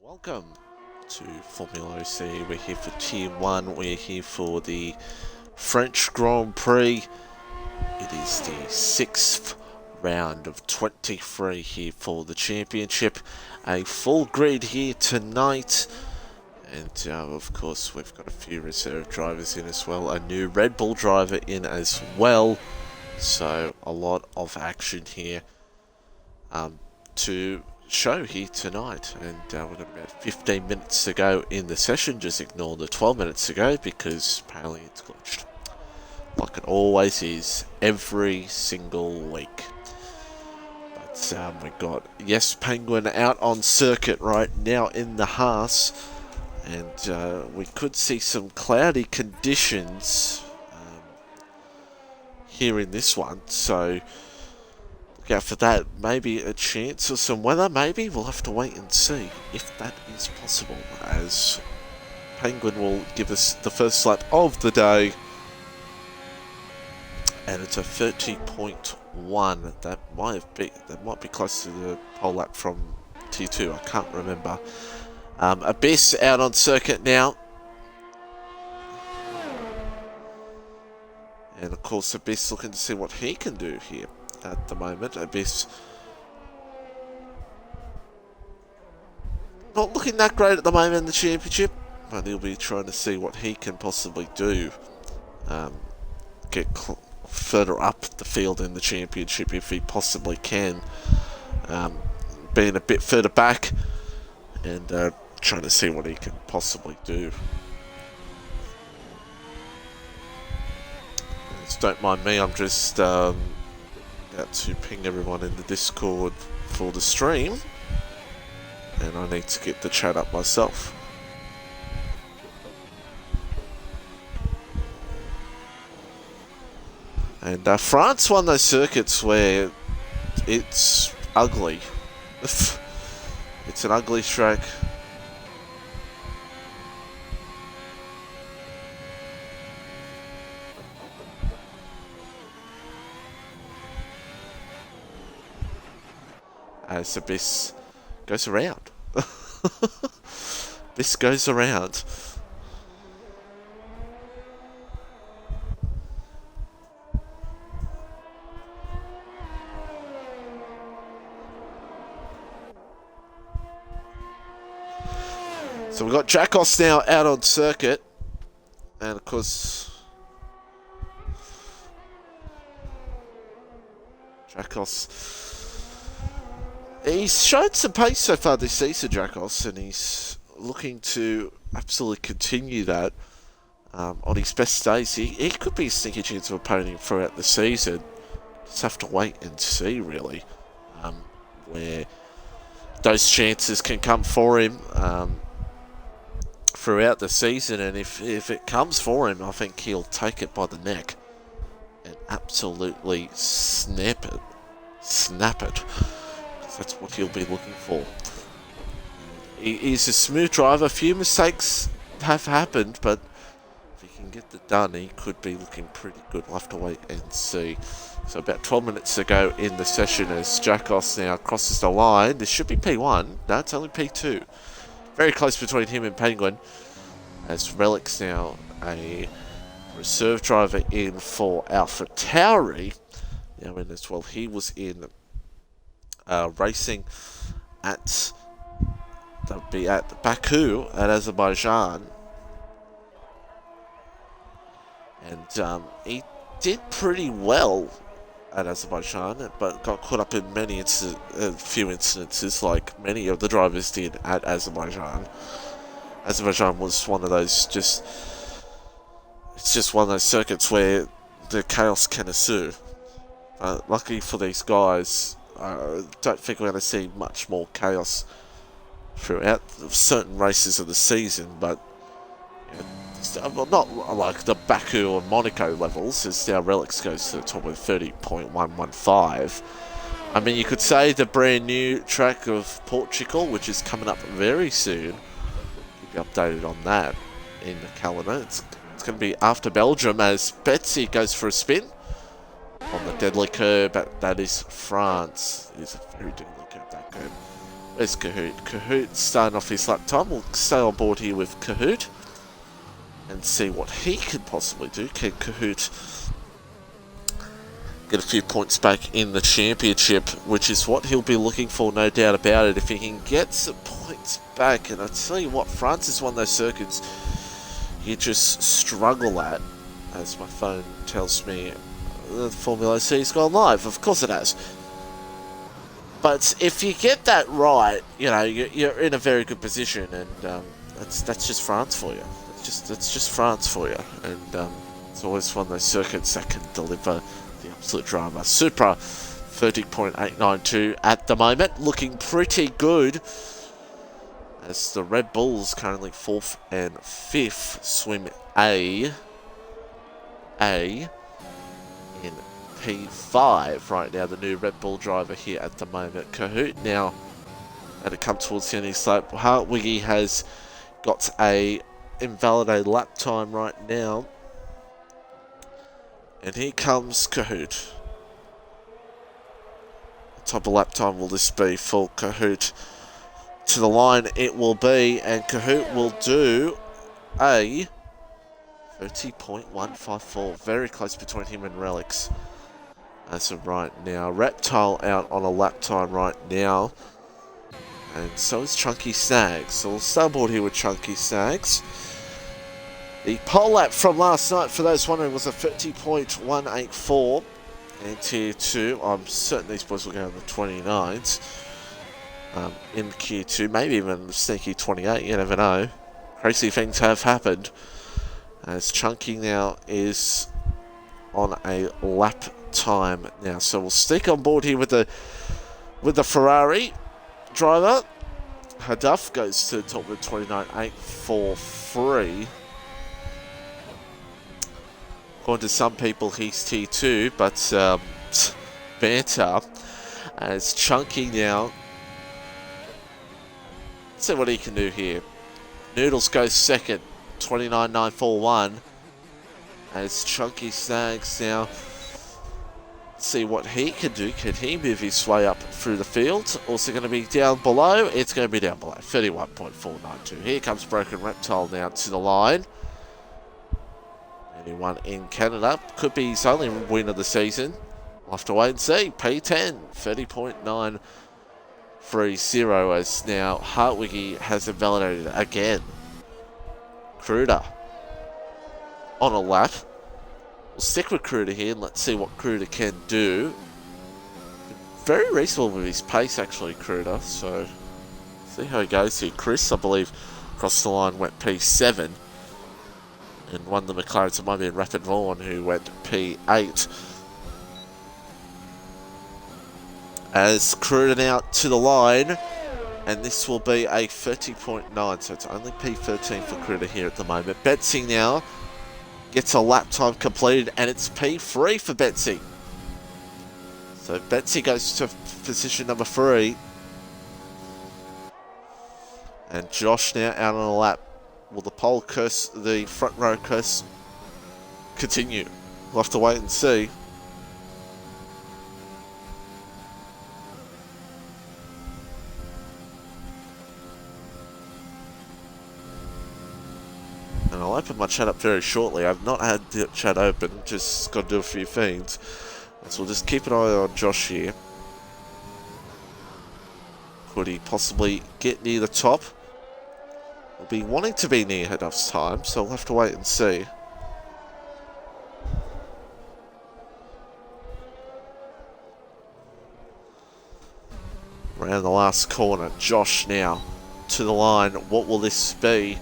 Welcome to FormulaOCE. We're here for Tier 1. We're here for the French Grand Prix. It is the 6th round of 23 here for the championship. A full grid here tonight. And of course we've got a few reserve drivers in as well. A new Red Bull driver in as well. So a lot of action here to show here tonight, and we've got about 15 minutes to go in the session. Just ignore the 12 minutes to go because apparently it's glitched, like it always is every single week. But we've got Penguin out on circuit right now in the Haas, and we could see some cloudy conditions here in this one, so out for that. Maybe a chance of some weather, maybe. We'll have to wait and see if that is possible, as Penguin will give us the first lap of the day, and it's a 30.1. That might be close to the pole lap from T2. I can't remember. Abyss out on circuit now, and of course Abyss looking to see what he can do here. At the moment, Abyss not looking that great at the moment in the championship, but he'll be trying to see what he can possibly do. Get further up the field in the championship if he possibly can. Being a bit further back and trying to see what he can possibly do. Just don't mind me, I'm just to ping everyone in the Discord for the stream, and I need to get the chat up myself. And France, one of those circuits where it's ugly. It's an ugly track. As Abyss goes around. This goes around. So we've got Jacos now out on circuit, and of course Jacos, he's showed some pace so far this season, Jacos, and he's looking to absolutely continue that on his best days. He could be a sneaky chance of a podium throughout the season. Just have to wait and see, really, where those chances can come for him throughout the season. And if it comes for him, I think he'll take it by the neck and absolutely snap it. That's what he'll be looking for. He's a smooth driver. A few mistakes have happened, but if he can get it done, he could be looking pretty good. We'll have to wait and see. So about 12 minutes to go in the session as Jacos now crosses the line. This should be P1. No, it's only P2. Very close between him and Penguin, as Relic's now a reserve driver in for AlphaTauri. Now in as well, he was in racing at Baku at Azerbaijan, and he did pretty well at Azerbaijan, but got caught up in a few instances, like many of the drivers did at Azerbaijan. Azerbaijan was one of those it's just one of those circuits where the chaos can ensue. Lucky for these guys, I don't think we're going to see much more chaos throughout certain races of the season, but well, not like the Baku or Monaco levels, as now Relics goes to the top with 30.115. I mean, you could say the brand new track of Portugal, which is coming up very soon. Keep you updated on that in the calendar. It's going to be after Belgium, as Betsy goes for a spin on the deadly curb. That is France. It is a very deadly curb, that curb. Where's Kahoot? Kahoot starting off his lap time. We'll stay on board here with Kahoot and see what he could possibly do. Can Kahoot get a few points back in the championship, which is what he'll be looking for, no doubt about it, if he can get some points back. And I tell you what, France is one of those circuits you just struggle at, as my phone tells me the FormulaOCE has gone live. Of course it has. But if you get that right, you know, you're in a very good position, and that's just France for you. It's just France for you, and it's always one of those circuits that can deliver the absolute drama. Supra 30.892 at the moment, looking pretty good, as the Red Bulls currently 4th and 5th, swim A in P5 right now, the new Red Bull driver here at the moment. Kahoot now, and it comes towards the end of his lap. Hartwiggy has got a invalidated lap time right now, and here comes Kahoot. What type of lap time will this be for Kahoot? To the line it will be, and Kahoot will do a 30.154, very close between him and Relics as of right now. Reptile out on a lap time right now, and so is Chunky Snags. So we'll start aboard here with Chunky Snags. The pole lap from last night, for those wondering, was a 30.184, and tier 2, I'm certain these boys will go on the 29s in Q2, maybe even sneaky 28, you never know. Crazy things have happened, as Chunky now is on a lap time now. So we'll stick on board here with the Ferrari driver. Hadaf goes to the top with 29.843. According to some people, he's tier 2, but banter, as Chunky now. Let's see what he can do here. Noodles goes second, 29.941, as Chunky Snags now. See what he can do. Can he move his way up through the field? Also going to be down below. It's going to be down below. 31.492. Here comes Broken Reptile now to the line. Anyone in Canada. Could be his only win of the season. We'll have to wait and see. P10. 30.930, as now Hartwiggy has invalidated again. Kruder on a lap. We'll stick with Kruder here and let's see what Kruder can do. Very reasonable with his pace, actually, Kruder. So, see how he goes here. Chris, I believe, across the line went P7. And one of the McLarens, it might be Rapid Vaughan, who went P8. As Kruder now to the line. And this will be a 30.9. So it's only P13 for Kruder here at the moment. Betsy now gets a lap time completed, and it's P3 for Betsy. So Betsy goes to position number 3. And Josh now out on a lap. Will the pole curse, the front row curse, continue? We'll have to wait and see. And I'll open my chat up very shortly. I've not had the chat open, just got to do a few things. So we'll just keep an eye on Josh here. Could he possibly get near the top? We'll be wanting to be near Hadaf's time, so we'll have to wait and see. Around the last corner, Josh now to the line. What will this be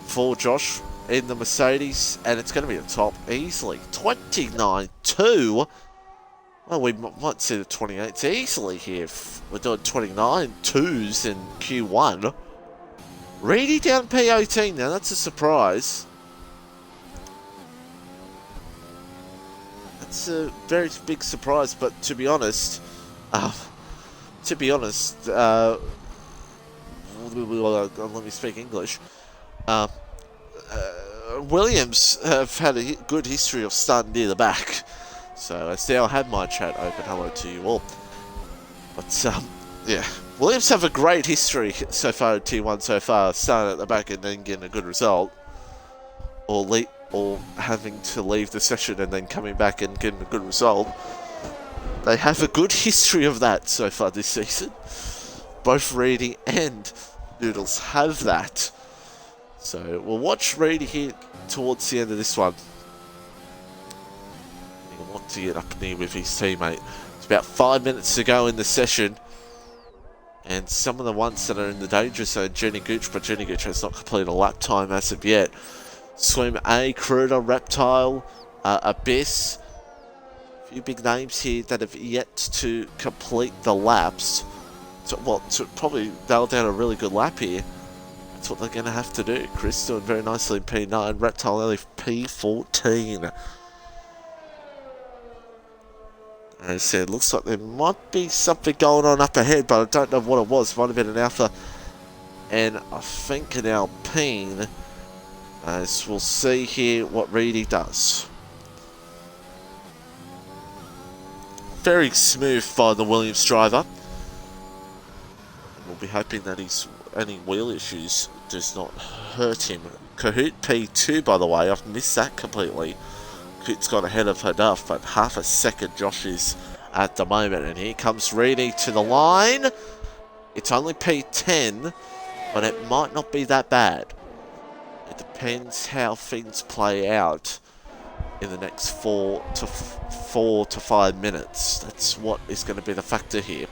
for Josh in the Mercedes? And it's going to be the top easily. 29.2. Well, we might see the 28s easily here. We're doing 29.2s in Q1. Reedy down P18 now. That's a surprise. That's a very big surprise, but to be honest, let me speak English. Williams have had a good history of starting near the back. So I still had my chat open. Hello to you all. But yeah, Williams have a great history so far in T1 so far, starting at the back and then getting a good result. Or having to leave the session and then coming back and getting a good result. They have a good history of that so far this season. Both Reedy and Noodles have that. So we'll watch Reedy here towards the end of this one. He'll want to get up near with his teammate. It's about 5 minutes to go in the session. And some of the ones that are in the danger zone, Jenny Gooch, but Jenny Gooch has not completed a lap time as of yet. Swim A, Cruder, Reptile, Abyss. A few big names here that have yet to complete the laps. So, well, to probably nail down a really good lap here. That's what they're going to have to do. Chris doing very nicely in P9, Reptile only P14. As I said, looks like there might be something going on up ahead, but I don't know what it was. Might have been an Alpha and I think an Alpine. As we'll see here what Reedy does. Very smooth by the Williams driver. We'll be hoping that any wheel issues does not hurt him. Kahoot P2, by the way, I've missed that completely. Kahoot's got ahead of her Duff, but half a second Josh is at the moment. And here comes Reedy to the line. It's only P10, but it might not be that bad. It depends how things play out in the next 4 to 5 minutes. That's what is going to be the factor here.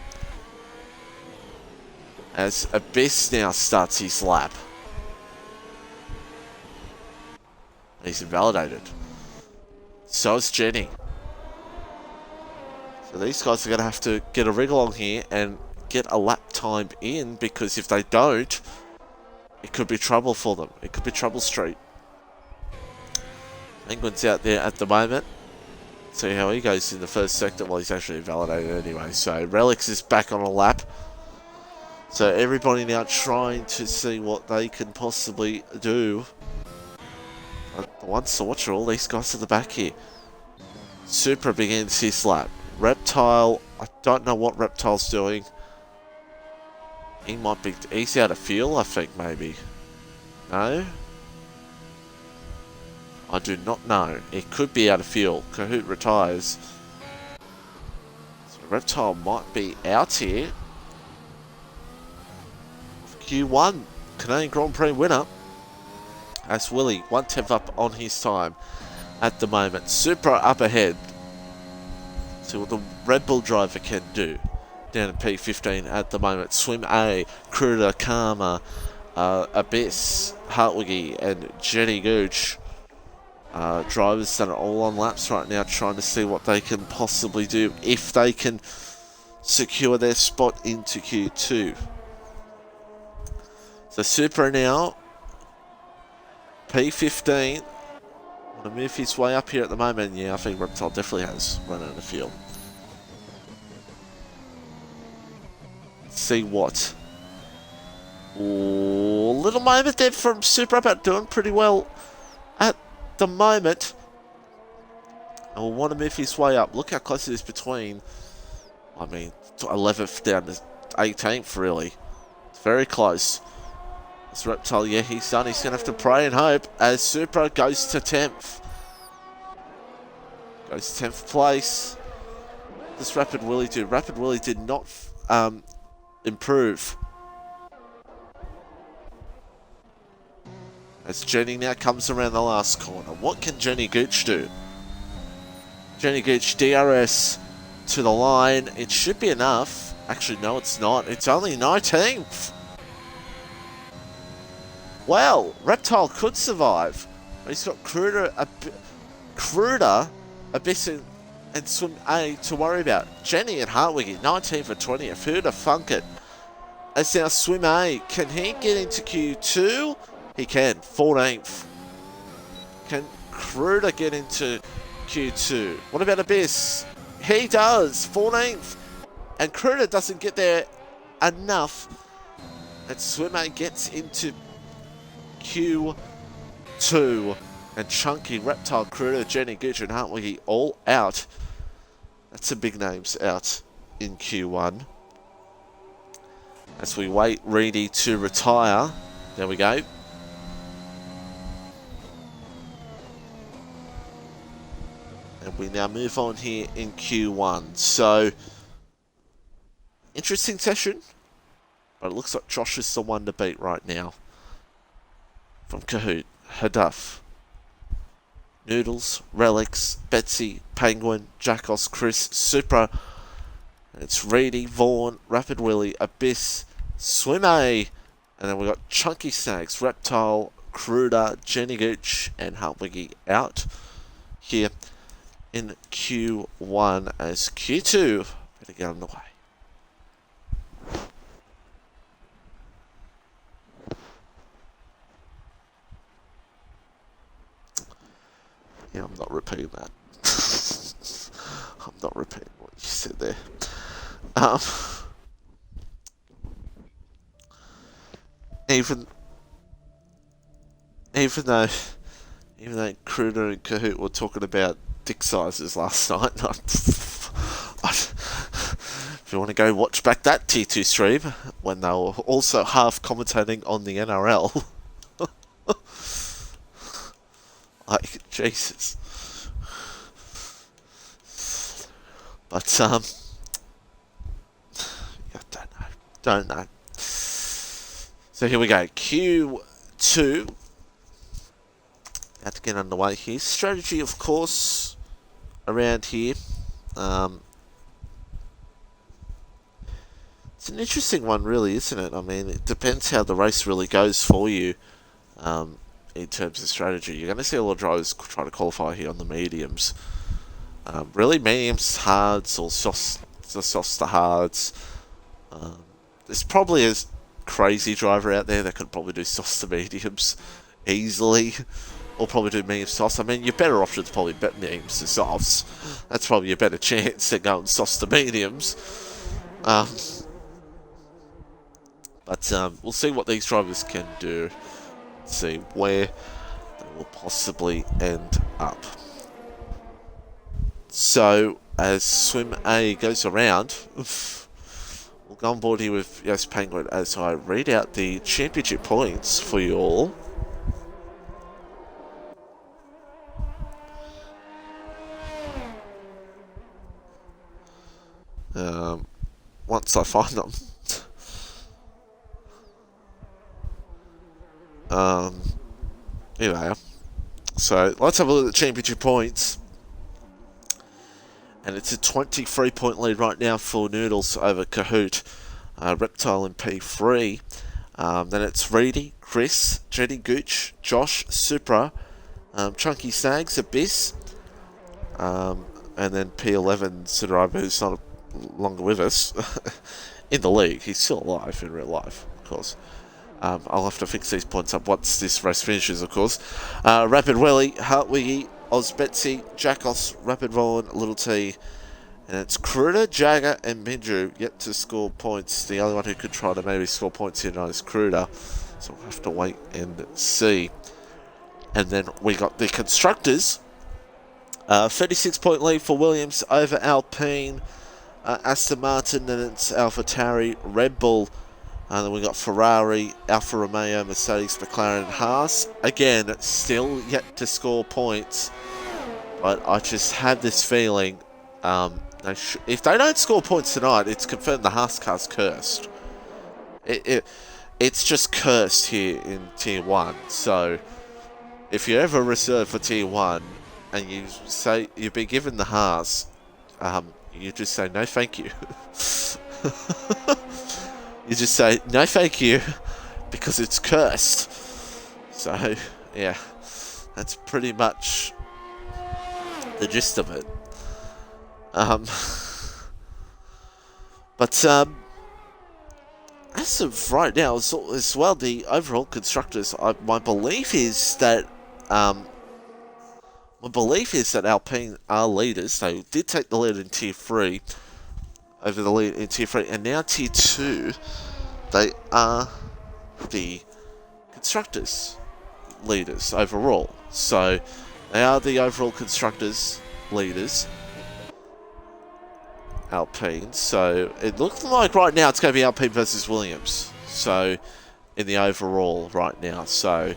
As Abyss now starts his lap. He's invalidated. So is Jenny. So these guys are going to have to get a rig along here and get a lap time in, because if they don't, it could be trouble for them. It could be trouble street. Penguin's out there at the moment. See how he goes in the first sector. Well, he's actually invalidated anyway. So Relix is back on a lap. So everybody now trying to see what they can possibly do. The ones to watch are all these guys at the back here. Supra begins his lap. Reptile, I don't know what Reptile's doing. He might be, he's out of fuel, I think, maybe. No? I do not know. It could be out of fuel. Kahoot retires. So Reptile might be out here. Q1, Canadian Grand Prix winner. That's Willie, 1/10 up on his time at the moment. Supra up ahead. See what the Red Bull driver can do. Down in P15 at the moment. Swim A, Kruder, Karma, Abyss, Hartwiggy, and Jenny Gooch. Drivers that are all on laps right now, trying to see what they can possibly do if they can secure their spot into Q2. So Supra now, P15. Want to move his way up here at the moment. Yeah, I think Reptile definitely has run out of fuel. See what. Ooh, little moment there from Supra, but doing pretty well at the moment. And we'll want to move his way up. Look how close it is between, I mean, 11th down to 18th, really. It's very close. This Reptile, yeah, he's done. He's going to have to pray and hope as Supra goes to 10th. Goes to 10th place. What does Rapid Willie do? Rapid Willie did not improve. As Jenny now comes around the last corner. What can Jenny Gooch do? Jenny Gooch, DRS to the line. It should be enough. Actually, no, it's not. It's only 19th. Well, Reptile could survive. He's got Kruder, Abyss, and Swim A to worry about. Jenny and Hartwiggy, 19th and 20th. Who'd have thunk it? As now Swim A, can he get into Q2? He can, 14th. Can Kruder get into Q2? What about Abyss? He does, 14th. And Kruder doesn't get there enough. And Swim A gets into Q2. And Chunky, Reptile, Kruder, Jenny, Gooch, and Hartwiggy all out. That's some big names out in Q1. As we wait Reedy to retire. There we go. And we now move on here in Q1. So, interesting session. But it looks like Josh is the one to beat right now. From Kahoot, Hadaf, Noodles, Relics, Betsy, Penguin, Jackos, Chris, Supra. It's Reedy, Vaughn, Rapid Willie, Abyss, Swim A. And then we've got Chunky Snags, Reptile, Cruder, Jenny Gooch, and Hartwiggy out here in Q1 as Q2 better get underway. Yeah, I'm not repeating that. I'm not repeating what you said there. Even though Cruder and Kahoot were talking about dick sizes last night, if you want to go watch back that T2 stream when they were also half commentating on the NRL, like Jesus. But yeah, don't know. So here we go, Q2. Have to get underway here. Strategy, of course, around here. It's an interesting one, really, isn't it? I mean, it depends how the race really goes for you in terms of strategy. You're going to see a lot of drivers try to qualify here on the mediums. Really, mediums, hards, or softs to hards. There's probably a crazy driver out there that could probably do softs to mediums easily. Or probably do medium softs. I mean, your better options probably bet mediums to softs. That's probably a better chance than going softs to mediums. But we'll see what these drivers can do. See where they will possibly end up. So, as Swim A goes around, we'll go on board here with Yes Penguin as I read out the championship points for you all. Once I find them. Here they are. So, let's have a look at the championship points. And it's a 23-point lead right now for Noodles over Kahoot, Reptile and P3. Then it's Reedy, Chris, Jenny Gooch, Josh, Supra, Chunky Snags, Abyss, and then P11, Sudaraba, who's not longer with us in the league. He's still alive in real life, of course. I'll have to fix these points up once this race finishes, of course. Rapid Willie, Hartwiggy, Oz Betsy, Jackos, Rapid Vaughn, Little T, and it's Cruder, Jagger, and Minju yet to score points. The only one who could try to maybe score points here is Cruder, so we'll have to wait and see. And then we got the constructors. 36-point lead for Williams over Alpine, Aston Martin, and it's AlphaTauri, Red Bull. And then we got Ferrari, Alfa Romeo, Mercedes, McLaren, and Haas. Again, still yet to score points. But I just had this feeling, if they don't score points tonight, it's confirmed the Haas car's cursed. It's just cursed here in Tier 1. So, if you ever reserve for Tier 1, and you say you've been given the Haas, you just say, no thank you. You just say, no thank you, because it's cursed. So, yeah, that's pretty much the gist of it. But as of right now, as well, the overall constructors, my belief is that Alpine are leaders. They did take the lead in Tier 3, over the lead in Tier 3, and now Tier 2, they are the constructors leaders overall. So, they are the overall constructors leaders. Alpine. So it looks like right now it's going to be Alpine versus Williams. So in the overall right now. So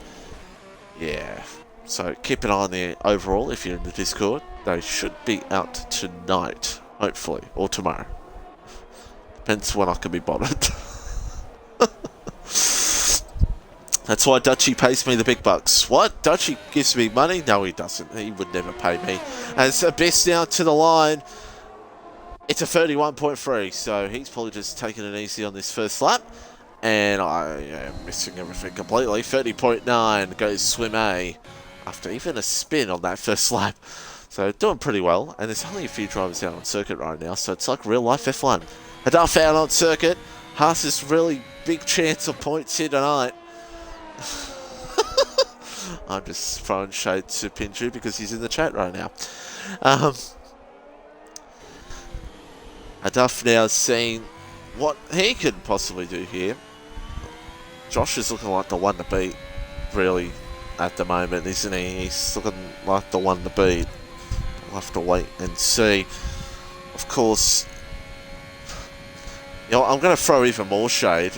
yeah. So keep an eye on the overall if you're in the Discord. They should be out tonight, hopefully, or tomorrow. Depends when I can be bothered. That's why Dutchy pays me the big bucks. What? Dutchy gives me money? No, he doesn't. He would never pay me. As Abyss now to the line. It's a 31.3, so he's probably just taking it easy on this first lap. And I am missing everything completely. 30.9 goes Swim A after even a spin on that first lap. So doing pretty well. And there's only a few drivers out on circuit right now, so it's like real life F1. Hadaf out on circuit. Haas's really big chance of points here tonight. I'm just throwing shade to Pinju because he's in the chat right now. Hadaf now seeing what he could possibly do here. Josh is looking like the one to beat, really, at the moment, isn't he? He's looking like the one to beat. We'll have to wait and see. Of course, you know, I'm going to throw even more shade.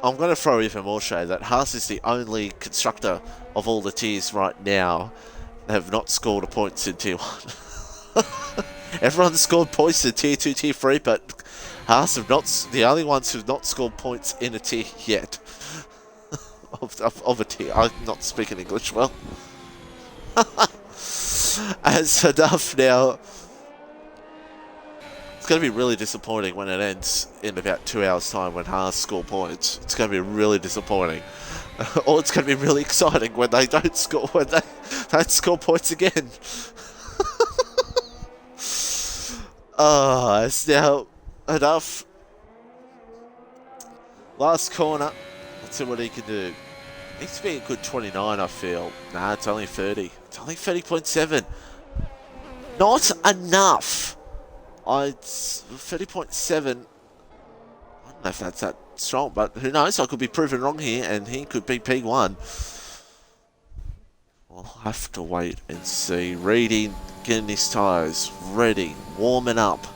I'm going to throw even more shade that Haas is the only constructor of all the tiers right now that have not scored a points in Tier 1. Everyone's scored points in Tier 2, Tier 3, but Haas have not, the only ones who've not scored points in a tier yet. of a tier. I'm not speaking English well. As enough now. It's going to be really disappointing when it ends in about 2 hours' time when Haas score points. It's going to be really disappointing. Or it's going to be really exciting when they don't score points again. It's now enough. Last corner. Let's see what he can do. Needs to be a good 29, I feel. Nah, it's only 30. It's only 30.7. Not enough. It's 30.7. I don't know if that's that strong, but who knows? I could be proven wrong here, and he could be P1. We'll have to wait and see. Reedy getting his tyres ready, warming up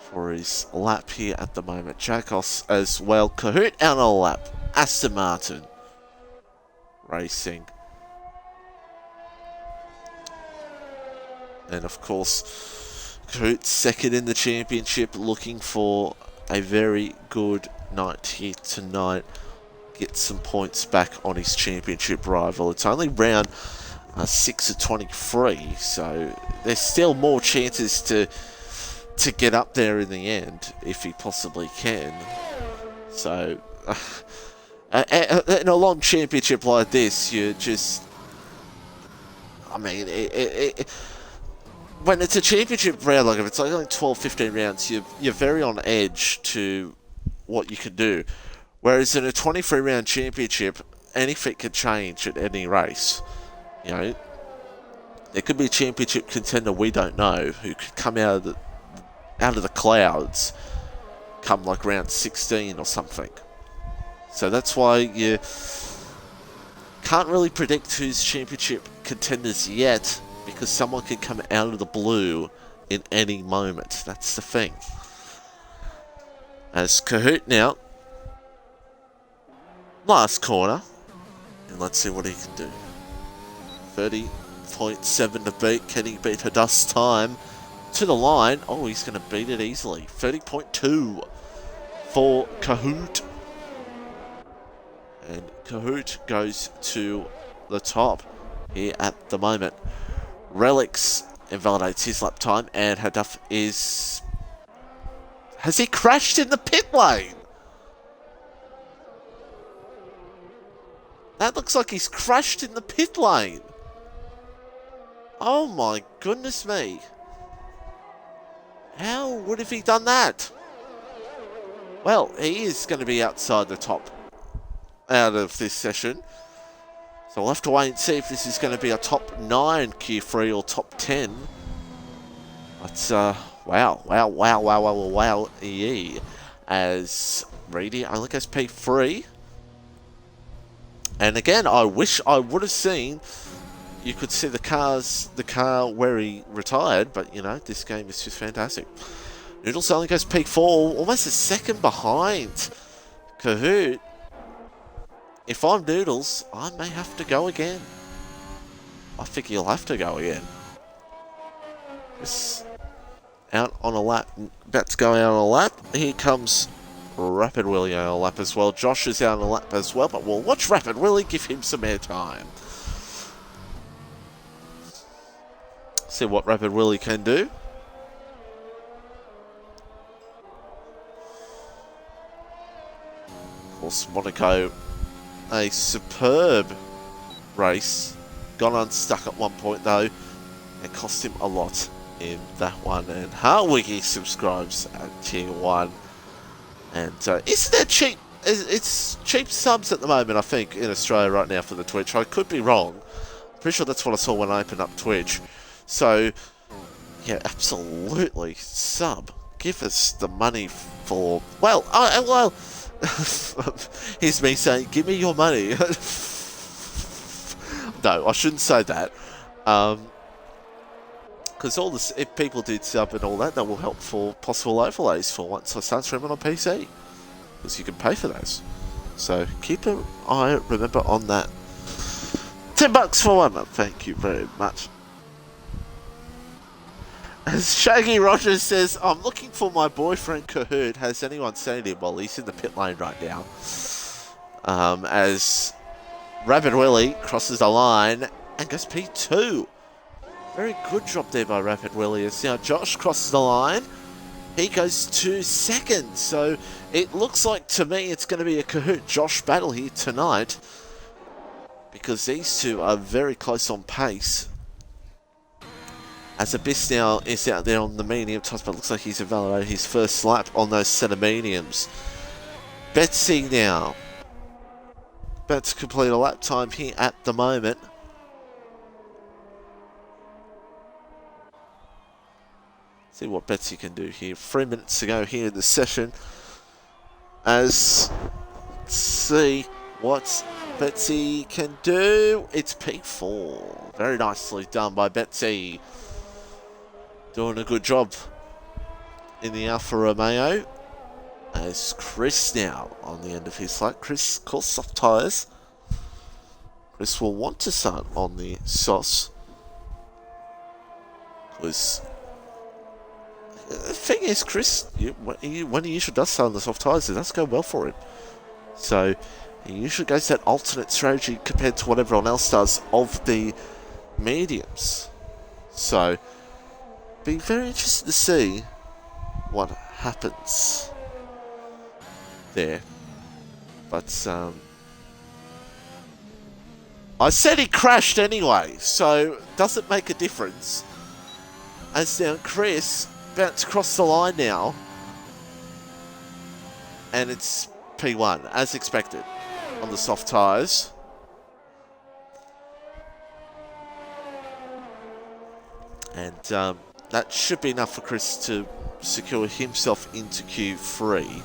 for his lap here at the moment. Jacos as well. Kahoot out on a lap. Aston Martin racing. And of course, Kahoot second in the championship, looking for a very good night here tonight. Get some points back on his championship rival. It's only round 6 of 23, so there's still more chances to get up there in the end if he possibly can. So in a long championship like this, you just, I mean, when it's a championship round, like if it's like only 12, 15 rounds, you're very on edge to what you can do. Whereas in a 23-round championship, anything can change at any race. You know, there could be a championship contender we don't know who could come out of the clouds, come like round 16 or something. So that's why you can't really predict who's championship contenders yet, because someone can come out of the blue in any moment. That's the thing. As Kahoot now, last corner, and let's see what he can do. 30.7 to beat. Can he beat Hadaf's time to the line? Oh, he's going to beat it easily. 30.2 for Kahoot. And Kahoot goes to the top here at the moment. Relics invalidates his lap time, and Hadaf is... Has he crashed in the pit lane? That looks like he's crashed in the pit lane. Oh my goodness me. How would have he done that? Well, he is going to be outside the top out of this session. So we'll have to wait and see if this is going to be a top 9 Q3 or top 10. But, wow, EE. As Reedy only goes P3. And again, I wish I would have seen you could see the car where he retired, but you know, this game is just fantastic. Noodles only goes P4, almost a second behind Kahoot. If I'm Noodles, I may have to go again. I think he'll have to go again. It's out on a lap, about to go out on a lap. Here comes Rapid Willie on a lap as well. Josh is out on a lap as well, but we'll watch Rapid Willie, give him some airtime. See what Rapid Willie can do. Of course, Monaco, a superb race. Got unstuck at one point though. It cost him a lot in that one. And Harwiggy subscribes at tier 1. And isn't that cheap? It's cheap subs at the moment, I think, in Australia right now for the Twitch. I could be wrong. I'm pretty sure that's what I saw when I opened up Twitch. So, yeah, absolutely. Sub. Give us the money for... Well, here's me saying, give me your money. No, I shouldn't say that. Because all this, if people did sub and all that, that will help for possible overlays for once I start streaming on PC. Because you can pay for those. So keep an eye, remember, on that. $10 for 1 month. Thank you very much. As Shaggy Rogers says, I'm looking for my boyfriend Kahoot. Has anyone seen him? Well, he's in the pit lane right now. As Rapid Willie crosses the line and goes P2. Very good job there by Rapid Willie. As now Josh crosses the line. He goes 2 seconds. So it looks like to me it's going to be a Kahoot-Josh battle here tonight. Because these two are very close on pace. As Abyss now is out there on the medium tops, but looks like he's invalidated his first lap on those set of mediums. Betsy now. About to complete a lap time here at the moment. See what Betsy can do here. 3 minutes to go here in the session. As, let's see what Betsy can do. It's P4. Very nicely done by Betsy. Doing a good job in the Alfa Romeo. As Chris now on the end of his lap. Chris, of course, soft tyres. Chris will want to start on the sauce. Because the thing is, Chris, when he usually does start on the soft tyres, it does go well for him. So he usually goes that alternate strategy compared to what everyone else does of the mediums. So be very interested to see what happens there. But I said he crashed anyway, so doesn't make a difference. As now Chris about to cross the line now, and it's P1 as expected on the soft tyres. And that should be enough for Chris to secure himself into Q3.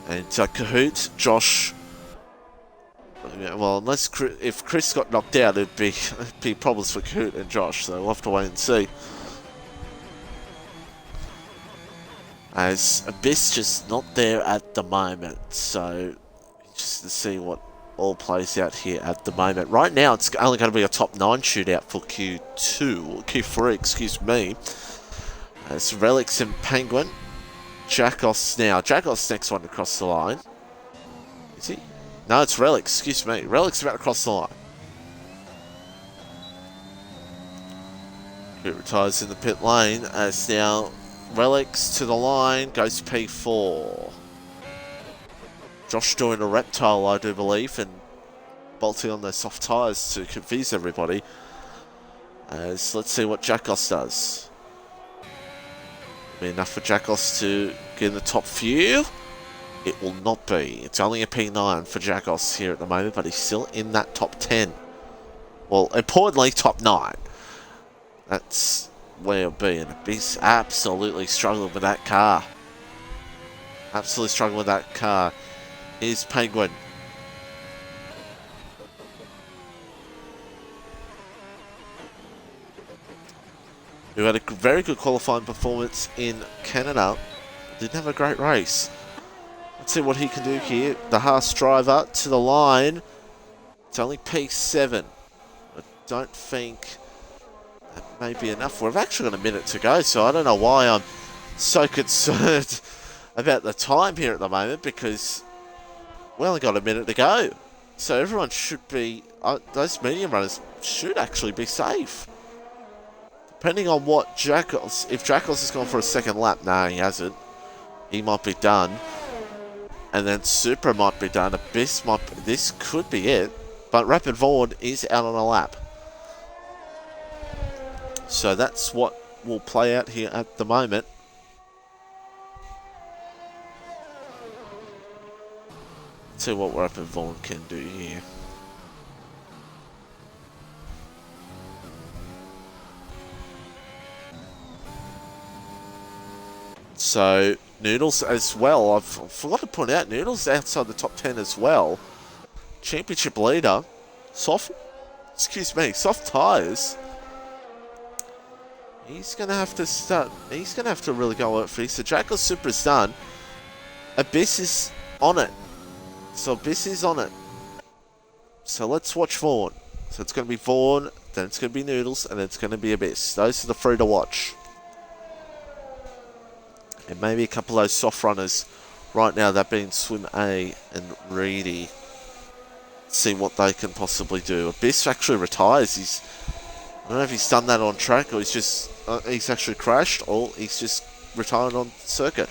And Kahoot, Josh, well, unless if Chris got knocked out, it'd be problems for Kahoot and Josh, so we'll have to wait and see. As Abyss just not there at the moment, so just to see what all plays out here at the moment. Right now, it's only going to be a top 9 shootout for Q3, excuse me. It's Relics and Penguin. Jacos now. Jacos next one to cross the line. Is he? No, it's Relics, excuse me. Relics about to cross the line. He retires in the pit lane as now Relics to the line, goes P4. Josh doing a reptile, I do believe, and bolting on those soft tyres to confuse everybody. As let's see what Jacos does. Be enough for Jacos to get in the top few? It will not be. It's only a P9 for Jacos here at the moment, but he's still in that top 10. Well, importantly, top 9. That's where he'll be, and he's absolutely struggling with that car. Absolutely struggling with that car. Here's Penguin. who had a very good qualifying performance in Canada, didn't have a great race. Let's see what he can do here. The Haas driver to the line. It's only P7. I don't think that may be enough. We've actually got a minute to go, so I don't know why I'm so concerned about the time here at the moment, because we only got a minute to go. So everyone should be, those medium runners should actually be safe. Depending on what Jackals, if Jackals has gone for a second lap, no, he hasn't. He might be done. And then Supra might be done. Abyss might be, this could be it. But Rapid Vaughan is out on a lap. So that's what will play out here at the moment. See what Rapid Vaughan can do here. So Noodles as well. I forgot to point out Noodles outside the top 10 as well. Championship leader. Soft tyres. He's going to have to start. He's going to have to really go out for this. So Jackal Supra's done. Abyss is on it. So Abyss is on it. So let's watch Vaughan. So it's going to be Vaughan, then it's going to be Noodles, and then it's going to be Abyss. Those are the three to watch. And maybe a couple of those soft runners right now, that being Swim A and Reedy. See what they can possibly do. Abyss actually retires. I don't know if he's done that on track, or he's actually crashed, or he's just retired on circuit.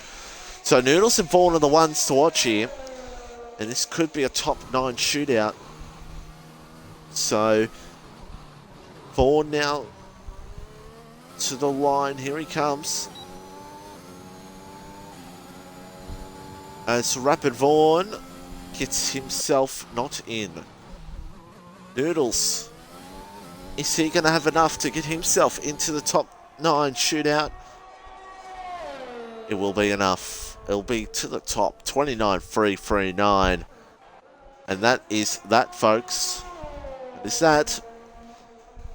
So Noodles and Vaughan are the ones to watch here. And this could be a top 9 shootout. So Vaughan now to the line. Here he comes. As Rapid Vaughan gets himself not in. Noodles. Is he going to have enough to get himself into the top 9 shootout? It will be enough. It'll be to the top. 29.339. And that is that, folks. That is that.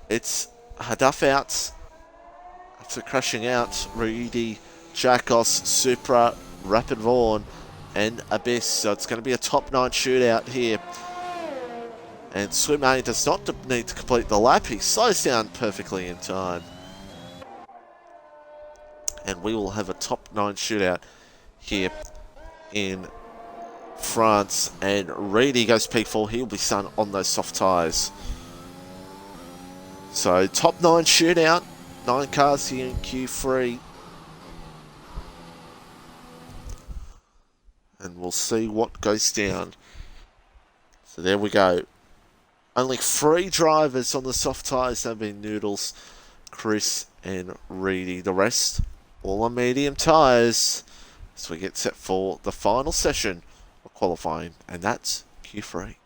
It's Hadaf out. After crashing out, Reedy, Jackos, Supra, Rapid Vaughan, and Abyss. So it's going to be a top 9 shootout here. And Swim A does not need to complete the lap. He slows down perfectly in time. And we will have a top 9 shootout here in France. And Reedy goes P4. He will be done on those soft tyres. So top 9 shootout. 9 cars here in Q3. And we'll see what goes down. So there we go. Only 3 drivers on the soft tyres have been Noodles, Chris and Reedy. The rest all on medium tyres as we get set for the final session of qualifying, and that's Q3.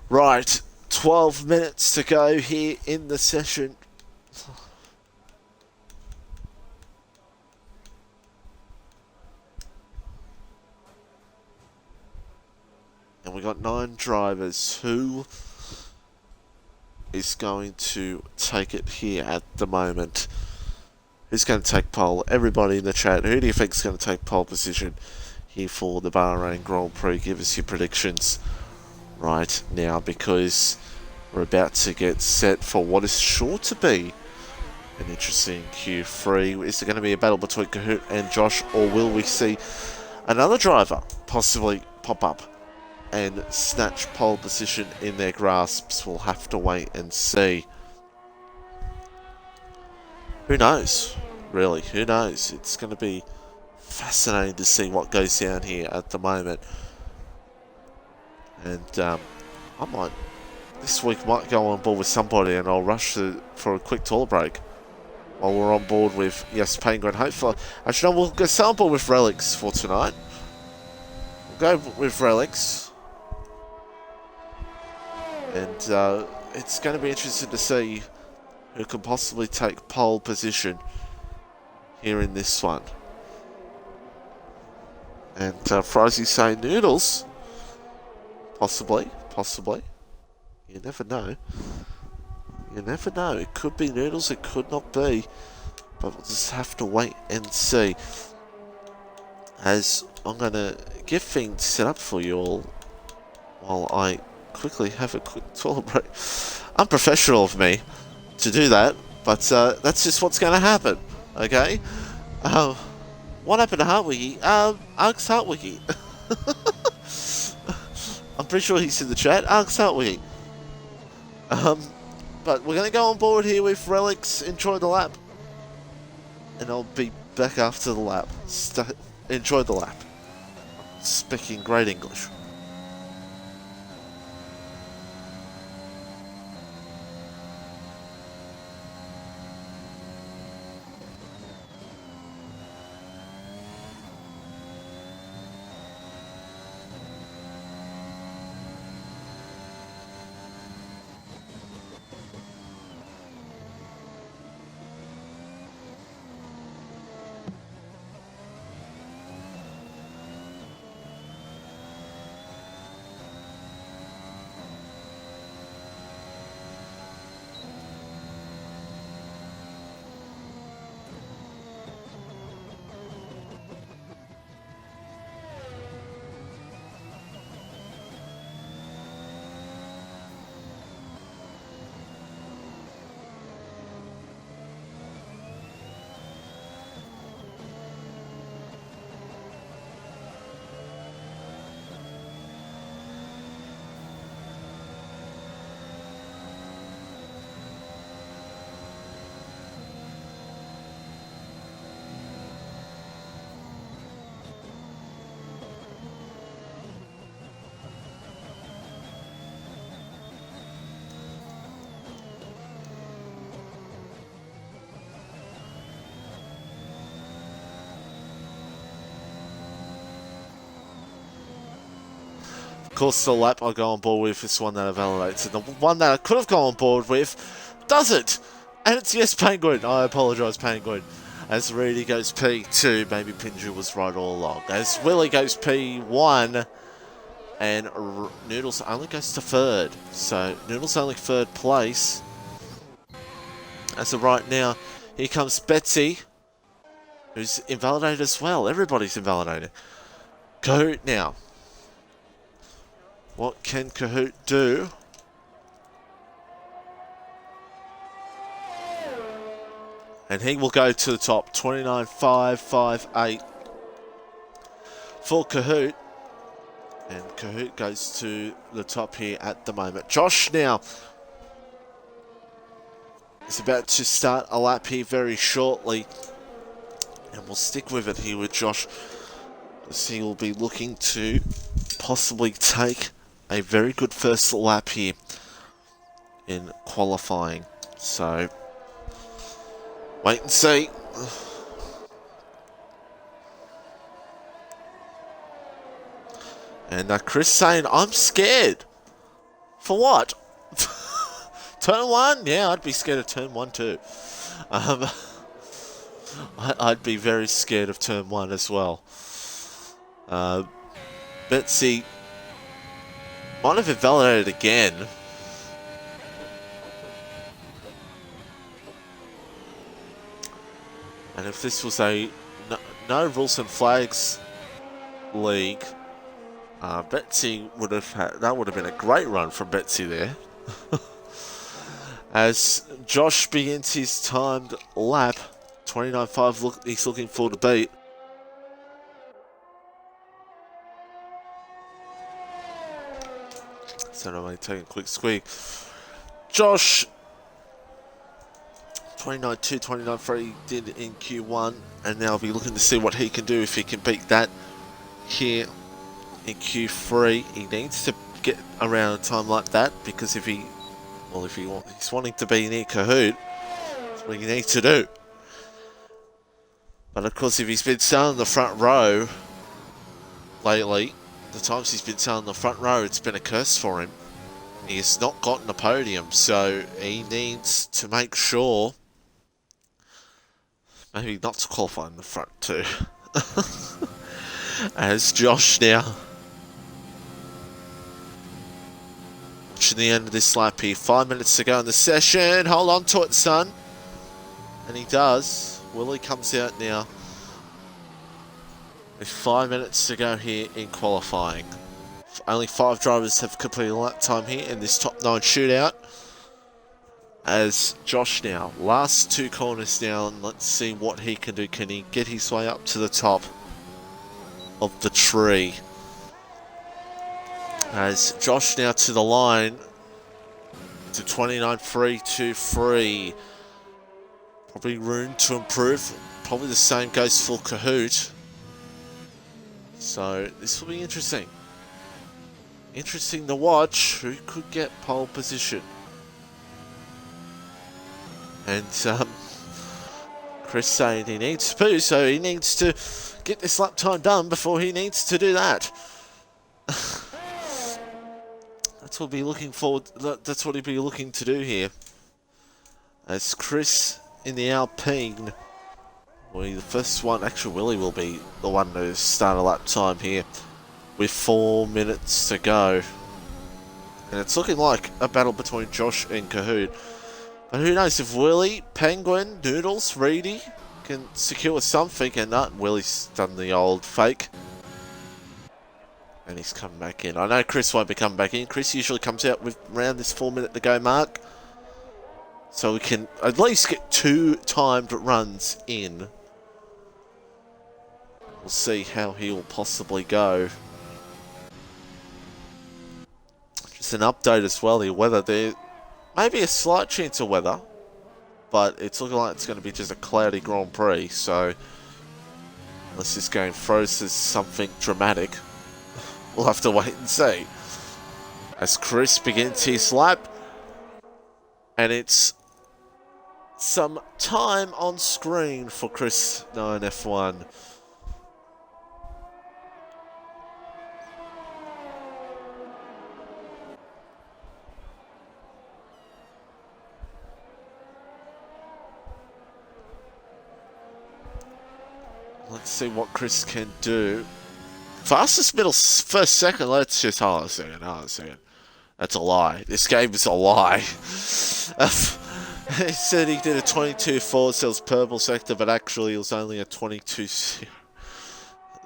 Right, 12 minutes to go here in the session. And we got 9 drivers. Who is going to take it here at the moment? Who's going to take pole? Everybody in the chat, who do you think is going to take pole position here for the Bahrain Grand Prix? Give us your predictions right now, because we're about to get set for what is sure to be an interesting Q3. Is there going to be a battle between Kahoot and Josh, or will we see another driver possibly pop up and snatch pole position in their grasps? We'll have to wait and see. Who knows? Really, who knows? It's going to be fascinating to see what goes down here at the moment. And I might, this week, might go on board with somebody and I'll rush for a quick toilet break while we're on board with, yes, Penguin. Hopefully, actually, no, we'll go on board with Relics for tonight. We'll go with Relics. And it's going to be interesting to see who can possibly take pole position here in this one. And Frizy saying Noodles. Possibly. You never know. You never know. It could be Noodles, it could not be. But we'll just have to wait and see. As I'm going to get things set up for you all while I quickly have a quick toilet break. Unprofessional of me to do that, but that's just what's going to happen. Okay? What happened to Heartwiggy? Ask Heartwiggy. I'm pretty sure he's in the chat. Ask Heartwiggy. But we're going to go on board here with Relics. Enjoy the lap. And I'll be back after the lap. Enjoy the lap. Speaking great English. Of course, the lap I go on board with is one that I validates, and the one that I could have gone on board with doesn't. And it's yes, Penguin. I apologise, Penguin. As Reedy goes P2, maybe Pinju was right all along. As Willie goes P1, and Noodles only goes to third. So Noodles only third place. As of right now, here comes Betsy, who's invalidated as well. Everybody's invalidated. Kahoot now. What can Kahoot do? And he will go to the top. 29.558 for Kahoot. And Kahoot goes to the top here at the moment. Josh now is about to start a lap here very shortly. And we'll stick with it here with Josh, as he will be looking to possibly take a very good first lap here in qualifying. So, wait and see. And Chris saying, I'm scared. For what? Turn 1? Yeah, I'd be scared of turn 1 too. I'd be very scared of turn 1 as well. Betsy might have invalidated again. And if this was a no rules and flags league, Betsy would have had, that would have been a great run from Betsy there. As Josh begins his timed lap, 29.5, he's looking for the beat. So I'm only taking a quick squeak. Josh, 29.2, 29.3 did in Q1, and now I'll be looking to see what he can do if he can beat that here in Q3. He needs to get around a time like that, because if he's wanting to be near Kahoot, that's what he needs to do. But of course, if he's been sailing in the front row lately, the times he's been sailing in the front row, it's been a curse for him. He has not gotten a podium, so he needs to make sure maybe not to qualify in the front too. As Josh now watching the end of this lap here. 5 minutes to go in the session. Hold on to it, son. And he does. Willie comes out now with 5 minutes to go here in qualifying. Only 5 drivers have completed a lap time here in this top 9 shootout. As Josh now, last 2 corners down, let's see what he can do. Can he get his way up to the top of the tree? As Josh now to the line to 29.323. Probably room to improve. Probably the same goes for Kahoot. So this will be interesting. Interesting to watch who could get pole position. And Chris saying he needs to poo, so he needs to get this lap time done before he needs to do that. That's what he'll be looking forward. That's what he'll be looking to do here. As Chris in the Alpine, well, the first one. Actually, Willie will be the one to start a lap time here with 4 minutes to go, and it's looking like a battle between Josh and Kahoot. But who knows if Willie, Penguin, Noodles, Reedy can secure something, and not Willie's done the old fake. And he's coming back in. I know Chris won't be coming back in. Chris usually comes out with around this 4 minute to go mark. So we can at least get 2 timed runs in. We'll see how he will possibly go. Just an update as well, the weather there. Maybe a slight chance of weather, but it's looking like it's going to be just a cloudy Grand Prix, so unless this game throws us something dramatic, we'll have to wait and see. As Chris begins his lap, and it's some time on screen for Chris 9F1. Let's see what Chris can do. Fastest middle first second. Let's just hold on a second. That's a lie. This game is a lie. He said he did a 22.4, so it was purple sector, but actually it was only a 22.0.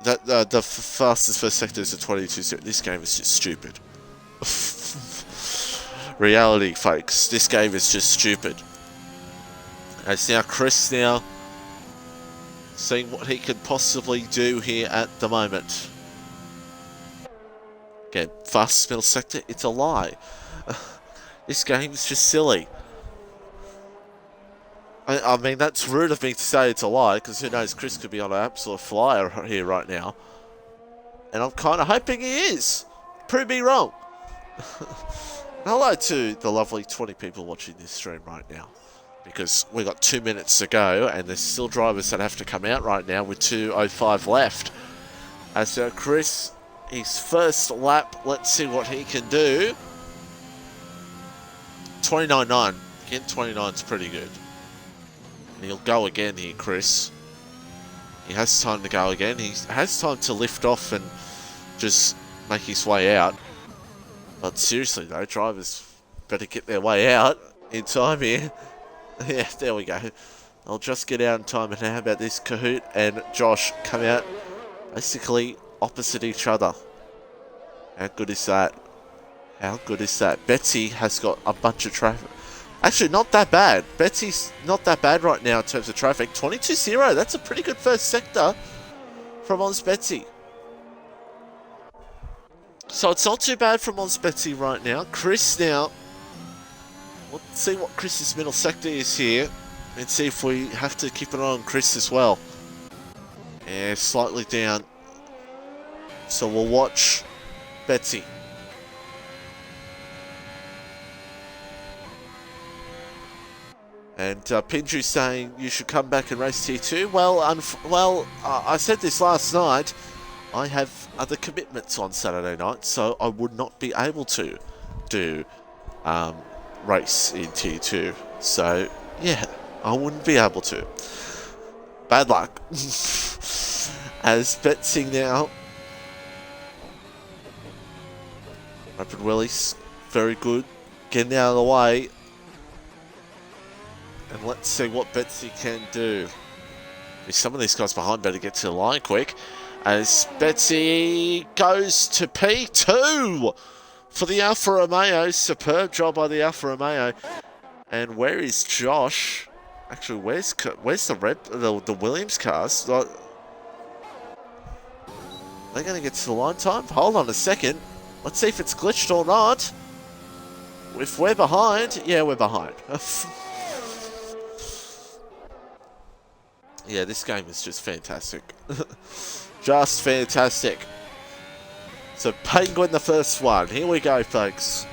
The fastest first sector is a 22.0. This game is just stupid. Reality, folks. This game is just stupid. It's now Chris now seeing what he could possibly do here at the moment. Again, fastest middle sector, it's a lie. This game is just silly. I mean, that's rude of me to say it's a lie, because who knows, Chris could be on an absolute flyer here right now. And I'm kind of hoping he is. Prove me wrong. Hello to the lovely 20 people watching this stream right now, because we've got 2 minutes to go, and there's still drivers that have to come out right now with 2:05 left. So Chris, his first lap, let's see what he can do. 29.9. Again, 29 is pretty good. And he'll go again here, Chris. He has time to go again. He has time to lift off and just make his way out. But seriously though, drivers better get their way out in time here. Yeah, there we go. I'll just get out in time. And how about this? Kahoot and Josh come out basically opposite each other. How good is that? How good is that? Betsy has got a bunch of traffic. Actually, not that bad. Betsy's not that bad right now in terms of traffic. 22.0. That's a pretty good first sector from Oz Betsy. So it's not too bad from Oz Betsy right now. Chris now. Let's see what Chris's middle sector is here. and see if we have to keep an eye on Chris as well. Yeah, slightly down. So we'll watch Betsy. And Pinju saying you should come back and race Tier 2. Well, I said this last night. I have other commitments on Saturday night, so I would not be able to do race in Tier 2. So, yeah, I wouldn't be able to. Bad luck. As Betsy now. Rapid Willie's very good. Getting out of the way. And let's see what Betsy can do. Some of these guys behind better get to the line quick. As Betsy goes to P2 for the Alfa Romeo. Superb job by the Alfa Romeo. And where is Josh? Actually, where's the Williams cars? They're going to get to the line time? Hold on a second. Let's see if it's glitched or not. If we're behind, yeah, we're behind. Yeah, this game is just fantastic. Just fantastic. So, Penguin the first one. Here we go, folks.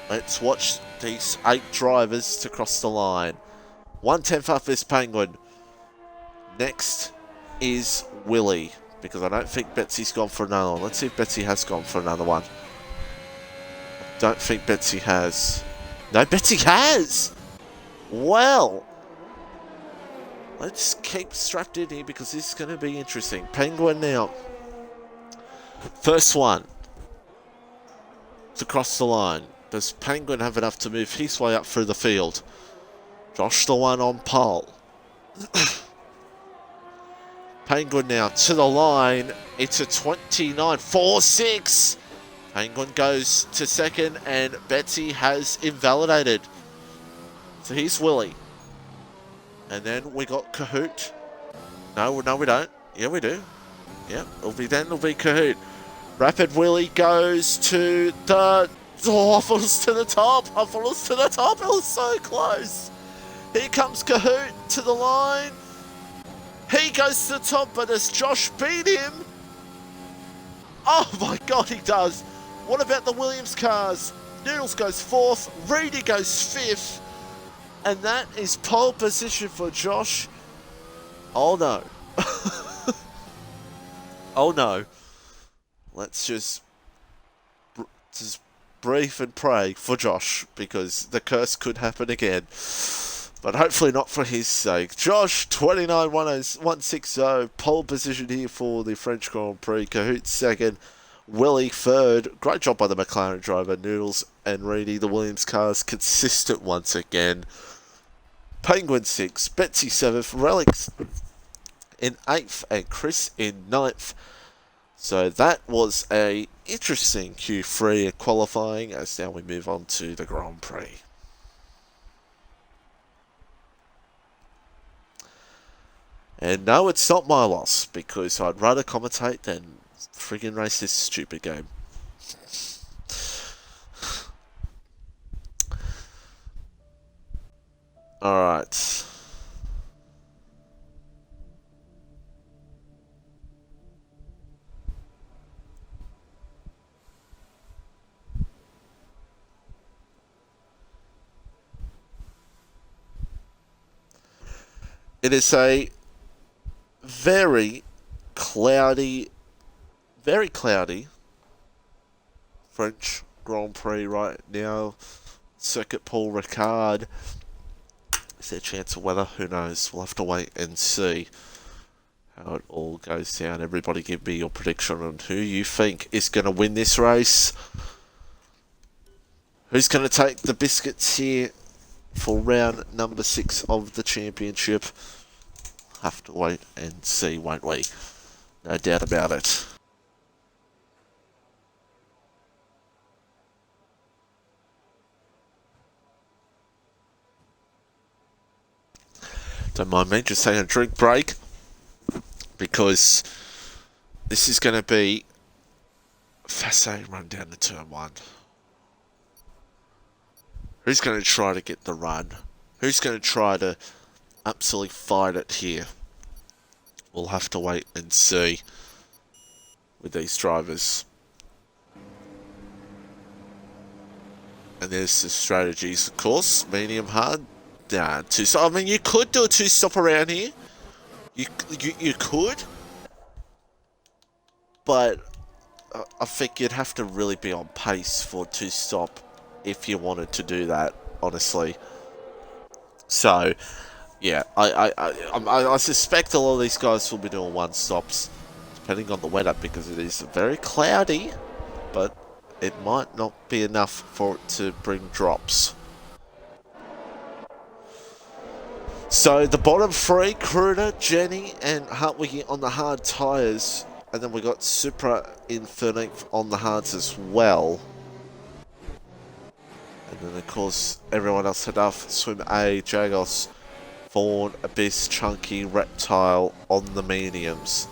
Let's watch these 8 drivers to cross the line. 1/10 up is Penguin. Next is Willie. Because I don't think Betsy's gone for another one. Let's see if Betsy has gone for another one. Don't think Betsy has. No, Betsy has! Well... let's keep strapped in here because this is going to be interesting. Penguin now. First one to cross the line. Does Penguin have enough to move his way up through the field? Josh the one on pole. Penguin now to the line. It's a 29.46. Penguin goes to second and Betsy has invalidated. So here's Willie. And then we got Kahoot. No, we don't. Yeah, we do. Yeah, it'll be Kahoot. Rapid Willie goes to the... oh, I thought it was to the top. I thought it was to the top. It was so close. Here comes Kahoot to the line. He goes to the top, but does Josh beat him? Oh my God, he does. What about the Williams cars? Noodles goes 4th. Reedy goes 5th. And that is pole position for Josh. Oh no. Oh no. Let's just breathe and pray for Josh, because the curse could happen again. But hopefully not for his sake. Josh, 29.160. Pole position here for the French Grand Prix. Kahoot second. Willie third. Great job by the McLaren driver. Noodles and Reedy, the Williams cars, consistent once again. Penguin 6th. Betsy 7th. Relics in 8th. And Chris in 9th. So that was a interesting Q3 qualifying, as now we move on to the Grand Prix. And no, it's not my loss, because I'd rather commentate than friggin' race this stupid game. Alright. It is a very cloudy French Grand Prix right now. Circuit Paul Ricard. Is there a chance of weather? Who knows? We'll have to wait and see how it all goes down. Everybody give me your prediction on who you think is going to win this race. Who's going to take the biscuits here for round number 6 of the championship? Have to wait and see, won't we? No doubt about it. Don't mind me just taking a drink break, because this is going to be a fascinating run down to turn 1. Who's going to try to get the run? Who's going to try to absolutely fight it here. We'll have to wait and see with these drivers. And there's the strategies, of course. Medium hard. Nah, I mean, you could do a two-stop around here. You could. But I think you'd have to really be on pace for two-stop if you wanted to do that, honestly. So, yeah, I suspect a lot of these guys will be doing one-stops, depending on the weather, because it is very cloudy, but it might not be enough for it to bring drops. So the bottom three, Kruder, Jenny, and Hartwig on the hard tyres. And then we got Supra in 13th on the hards as well. And then of course everyone else had off. Swim A, Jagos, Fawn, Abyss, Chunky, Reptile on the mediums.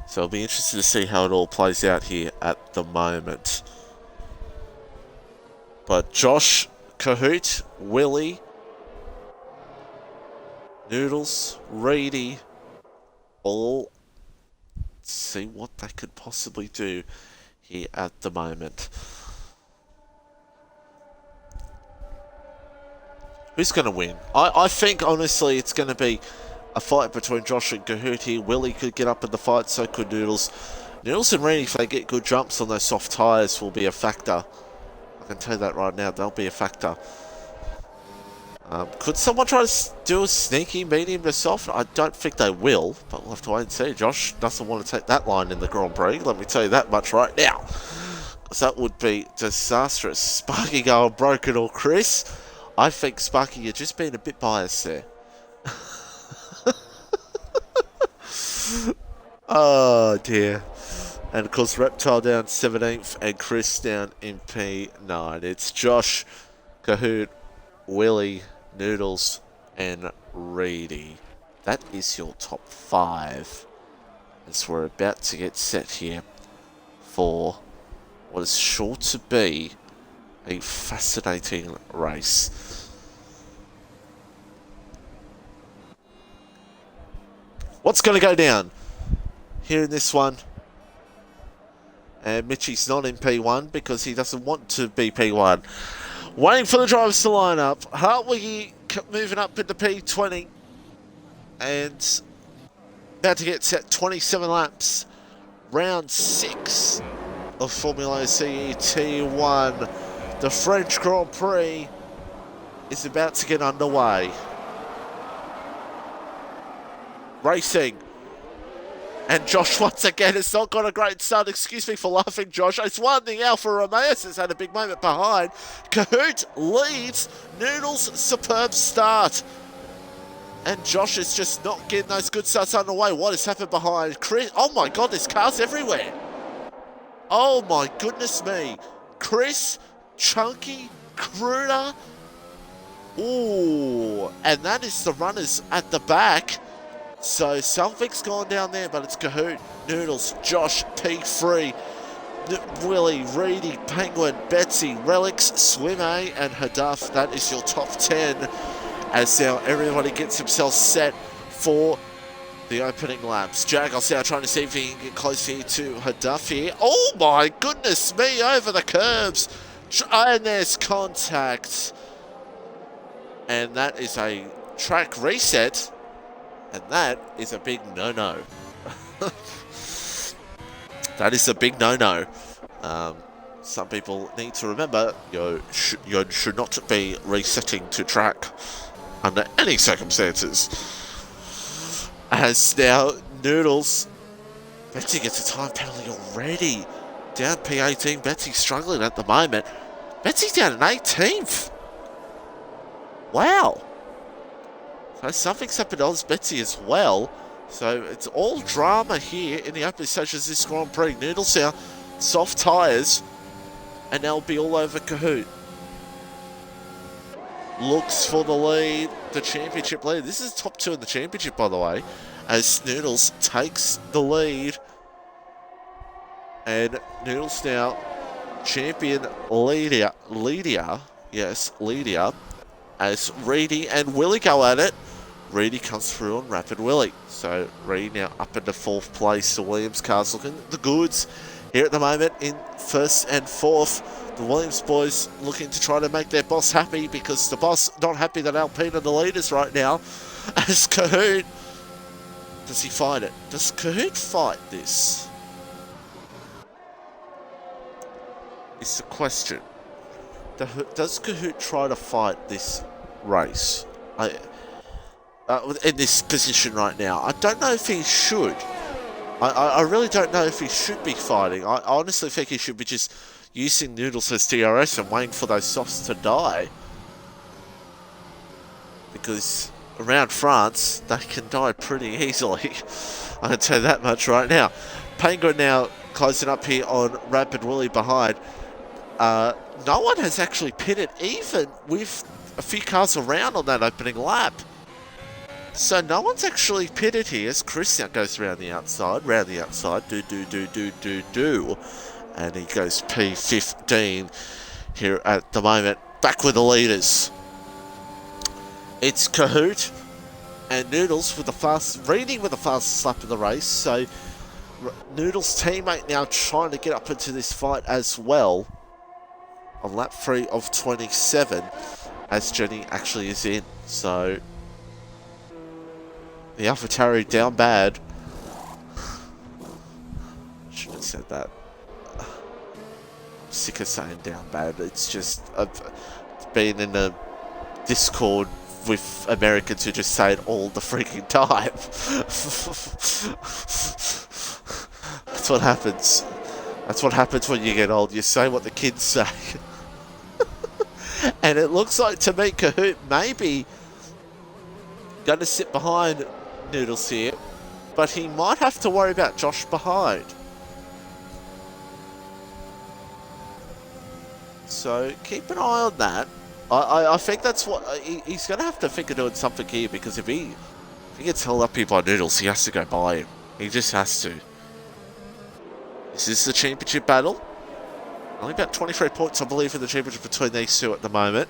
So it'll be interesting to see how it all plays out here at the moment. But Josh, Kahoot, Willie, Noodles, Reedy, all see what they could possibly do here at the moment. Who's going to win? I think, honestly, it's going to be a fight between Josh and Kahoot here. Willie could get up in the fight, so could Noodles. Noodles and Reedy, if they get good jumps on those soft tyres, will be a factor. I can tell you that right now, they'll be a factor. Could someone try to do a sneaky medium to soft? I don't think they will, but we'll have to wait and see. Josh doesn't want to take that line in the Grand Prix, let me tell you that much right now. So that would be disastrous. Sparky going broken or Chris? I think, Sparky, you're just being a bit biased there. Oh dear. And of course, Reptile down 17th and Chris down in P9. It's Josh, Kahoot, Willie, Noodles, and Reedy. That is your top 5. As we're about to get set here for what is sure to be a fascinating race. What's going to go down here in this one? And Mitchie's not in P1 because he doesn't want to be P1. Waiting for the drivers to line up. Hartwig moving up into P20. And about to get set 27 laps. Round 6 of FormulaOCE T1. The French Grand Prix is about to get underway. Racing. And Josh, once again, has not got a great start. Excuse me for laughing, Josh. It's 1-0 Alfa Romeo's has had a big moment behind. Kahoot leads. Noodles' superb start. And Josh is just not getting those good starts underway. What has happened behind Chris? Oh my God, there's cars everywhere. Oh my goodness me. Chris, Chunky, Kruder. Ooh, and that is the runners at the back. So something's gone down there, but it's Kahoot, Noodles, Josh, P3, Willie, Reedy, Penguin, Betsy, Relics, Swim A, and Hadaf. That is your top 10. As now everybody gets themselves set for the opening laps. Jagos now trying to see if he can get close here to Hadaf here. Oh my goodness me, over the curbs. And there's contact. And that is a track reset. And that is a big no-no. That is a big no-no. Some people need to remember you should not be resetting to track under any circumstances. As now Noodles, Betsy gets a time penalty already. Down P18, Betsy struggling at the moment. Betsy's down in 18th. Wow. So something's happened to Betsy as well. So it's all drama here in the opening stages of this Grand Prix. Noodles now, soft tyres, and they'll be all over Kahoot. Looks for the lead, the championship lead. This is top 2 in the championship, by the way, as Noodles takes the lead. And Noodles now champion leader, yes, leader. as Reedy and Willie go at it. Reedy comes through on Rapid Willie. So Reedy now up into 4th place. The Williams cars looking the goods here at the moment in 1st and 4th. The Williams boys looking to try to make their boss happy, because the boss not happy that Alpine are the leaders right now. As Cahoot, does he fight it? Does Cahoot fight this? It's the question. Does Cahoot try to fight this race? In this position right now, I don't know if he should. I really don't know if he should be fighting. I honestly think he should be just using Noodles as DRS and waiting for those softs to die. Because around France, they can die pretty easily. I can tell you that much right now. Penguin now closing up here on Rapid Willie behind. No one has actually pitted, even with a few cars around on that opening lap. So no one's actually pitted here as Chris now goes round the outside, do. And he goes P15 here at the moment. Back with the leaders. It's Cahoot and Noodles with the fastest lap of the race. So Noodles' teammate now trying to get up into this fight as well. On lap 3 of 27, as Jenny actually is in. So the AlphaTauri down bad. Shouldn't have said that. I'm sick of saying down bad. It's just been in a Discord with Americans who just say it all the freaking time. That's what happens. That's what happens when you get old. You say what the kids say. And it looks like to me Cahoot maybe going to sit behind Noodles here, but he might have to worry about Josh behind. So keep an eye on that. I think that's what he's going to have to think of doing something here, because if he gets held up here by Noodles, he has to go by him. He just has to. This is the championship battle. Only about 23 points, I believe, in the championship between these two at the moment.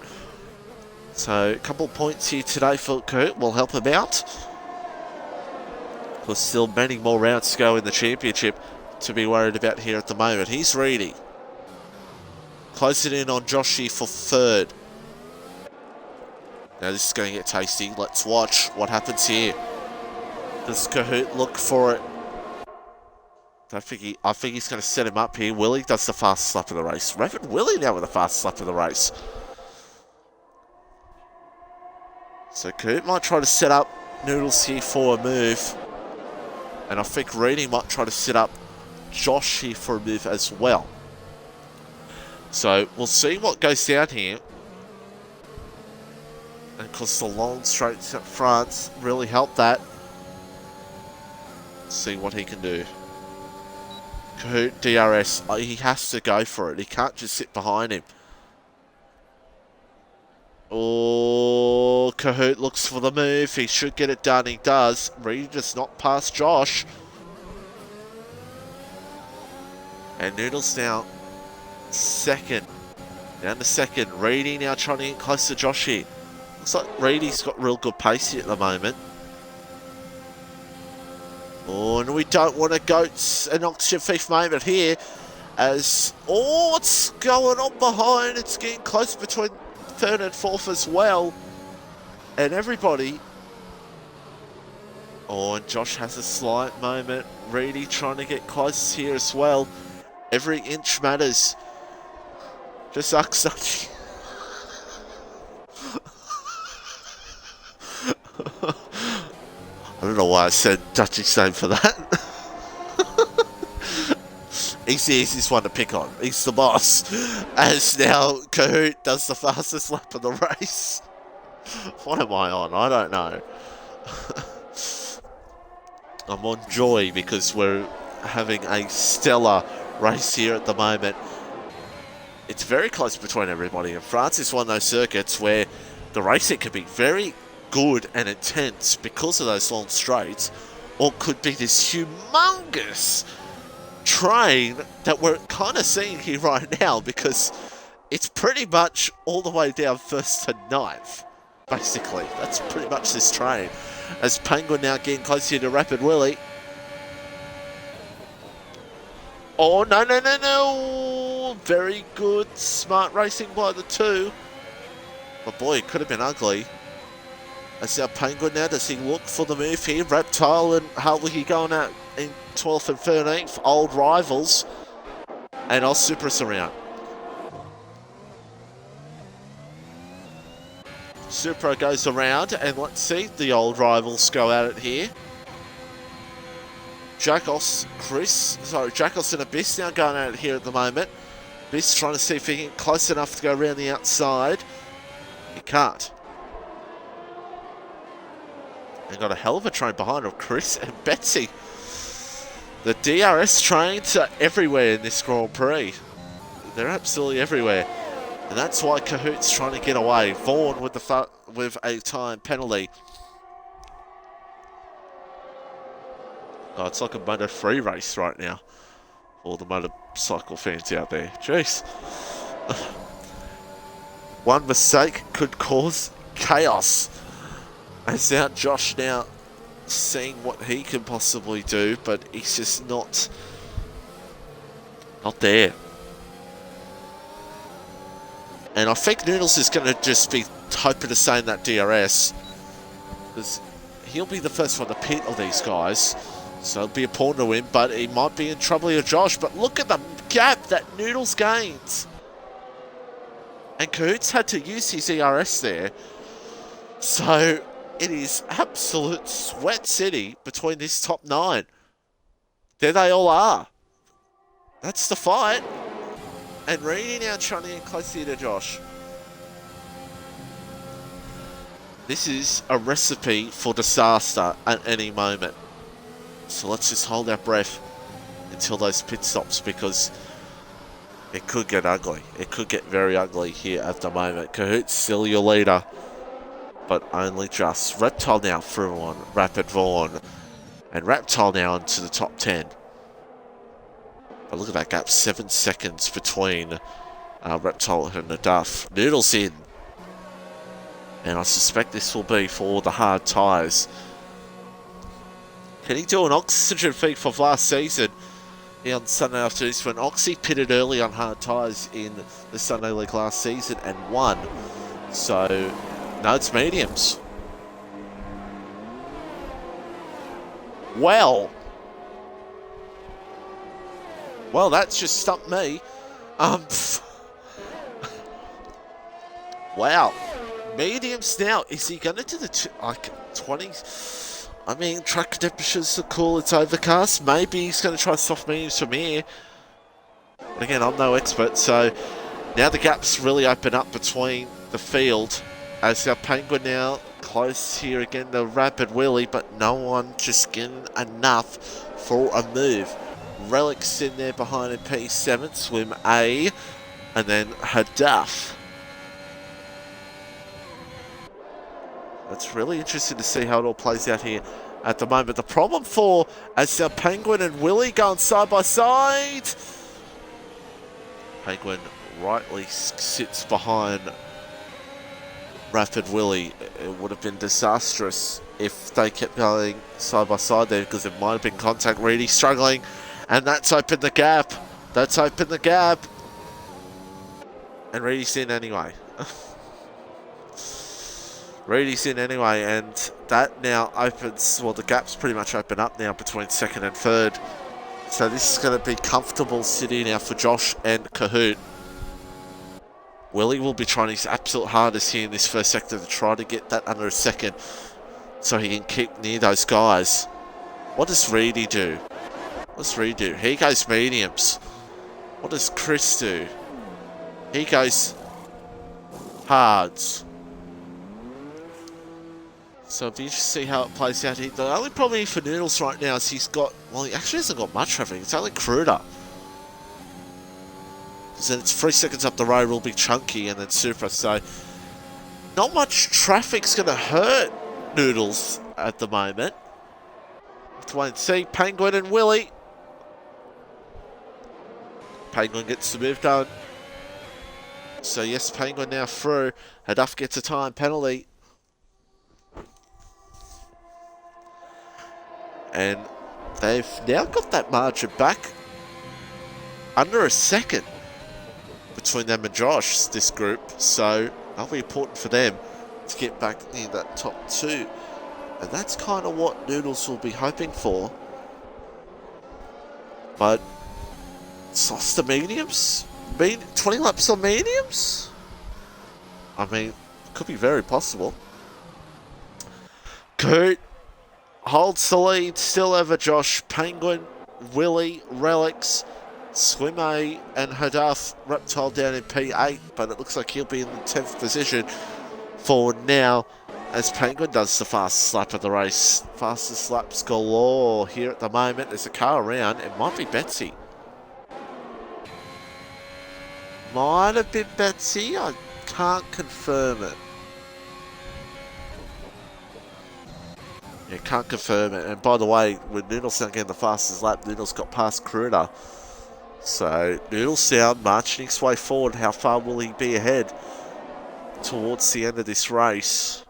So a couple of points here today for Kurt will help him out. There's still many more rounds to go in the championship to be worried about here at the moment. He's Reedy. Close it in on Joshy for 3rd. Now this is going to get tasty. Let's watch what happens here. Does Cahoot look for it? I think he's going to set him up here. Willie does the fastest lap of the race. Rapid Willie now with the fastest lap of the race. So Cahoot might try to set up Noodles here for a move. And I think Reedy might try to set up Josh here for a move as well. So we'll see what goes down here. And of course the long straights at France really help that. See what he can do. Cahoot, DRS, he has to go for it. He can't just sit behind him. Oh, Cahoot looks for the move. He should get it done. He does. Reedy does not pass Josh. And Noodles now 2nd. Down to 2nd. Reedy now trying to get close to Josh here. Looks like Reedy's got real good pace here at the moment. Oh, and we don't want a Goats and Oxygen Thief moment here. As, oh, what's going on behind? It's getting close between 3rd and 4th as well. And everybody. Oh, and Josh has a slight moment. Reedy trying to get close here as well. Every inch matters. Just sucks. I don't know why I said Dutchy's name for that. He's the easiest one to pick on. He's the boss. As now Cahoot does the fastest lap of the race. What am I on? I don't know. I'm on joy because we're having a stellar race here at the moment. It's very close between everybody. And France is one of those circuits where the racing can be very good and intense because of those long straights, or could be this humongous train that we're kind of seeing here right now, because it's pretty much all the way down 1st to 9th. basically. That's pretty much this train. As Penguin now getting closer to Rapid Willie. Oh, no, no, no, no. Very good. Smart racing by the two. But boy, it could have been ugly. As our Penguin now, does he look for the move here? Reptile and Hartley going out in 12th and 13th. Old rivals. And Supras around. Supra goes around, and let's see the old rivals go at it here. Jackos and Abyss now going at it here at the moment. Abyss trying to see if he can get close enough to go around the outside. He can't. They got a hell of a train behind him, Chris and Betsy. The DRS trains are everywhere in this Grand Prix. They're absolutely everywhere. And that's why Cahoot's trying to get away. Vaughan with a time penalty. Oh, it's like a Moto 3 race right now. All the motorcycle fans out there. Jeez. One mistake could cause chaos. As now Josh now seeing what he can possibly do, but he's just not there. And I think Noodles is going to just be hoping to stay in that DRS. Because he'll be the first one to pit of these guys. So it'll be a pawn to him, but he might be in trouble here, Josh. But look at the gap that Noodles gains. And Cahoots had to use his ERS there. So it is absolute sweat city between this top 9. There they all are. That's the fight. And Reedy now trying to get closer to Josh. This is a recipe for disaster at any moment. So let's just hold our breath until those pit stops, because it could get ugly. It could get very ugly here at the moment. Cahoot's still your leader, but only just. Reptile now through on Rapid Vaughan. And Reptile now into the top 10. But look at that gap, 7 seconds between Reptile and the Duff. Noodles in. And I suspect this will be for the hard tyres. Can he do an oxygen feed for last season here on Sunday afternoons when Oxy pitted early on hard tyres in the Sunday League last season and won? So, no, it's mediums. Well, that's just stumped me. Wow. Mediums now. Is he going to do the 20? I mean, track temperatures are cool. It's overcast. Maybe he's going to try soft mediums from here. But again, I'm no expert. So now the gaps really open up between the field. As our Penguin now close here again to Rapid Willie. But no one just getting enough for a move. Relic's in there behind in P7, swim A, and then Hadaf. It's really interesting to see how it all plays out here at the moment. The problem for, as our Penguin and Willie going side by side. Penguin rightly sits behind Rapid Willie. It would have been disastrous if they kept going side by side there, because it might have been contact. Reedy struggling. And that's opened the gap. That's opened the gap. And Reedy's in anyway. Reedy's in anyway. And that now opens... Well, the gap's pretty much open up now between second and third. So this is going to be comfortable city now for Josh and Cahoot. Willie will be trying his absolute hardest here in this first sector to try to get that under a second, so he can keep near those guys. What does Reedy do? Let's redo. He goes mediums. What does Chris do? He goes hards. So it'll be interesting to see how it plays out here. The only problem for Noodles right now is he's got... Well, he actually hasn't got much traffic. It's only Cruder. Because then it's 3 seconds up the road, will be chunky, and then Supra. So not much traffic's going to hurt Noodles at the moment. Have to wait and see. Penguin and Willie. Penguin gets the move done. So yes, Penguin now through. Hadaf gets a time penalty. and they've now got that margin back under a second between them and Josh, this group, so that'll be important for them to get back near that top 2, and that's kind of what Noodles will be hoping for. But softs to mediums? 20 laps on mediums? I mean, could be very possible. Coot holds the lead still over Josh. Penguin, Willie, Relics, Swim-A and Hadaf. Reptile down in P8, but it looks like he'll be in the 10th position for now as Penguin does the fastest lap of the race. Fastest laps galore here at the moment. There's a car around. It might be Betsy. Might have been Betsy. I can't confirm it. Yeah, can't confirm it. And by the way, with Noodles not getting the fastest lap, Noodles got past Critter. So, Noodles down, marching his way forward. How far will he be ahead towards the end of this race?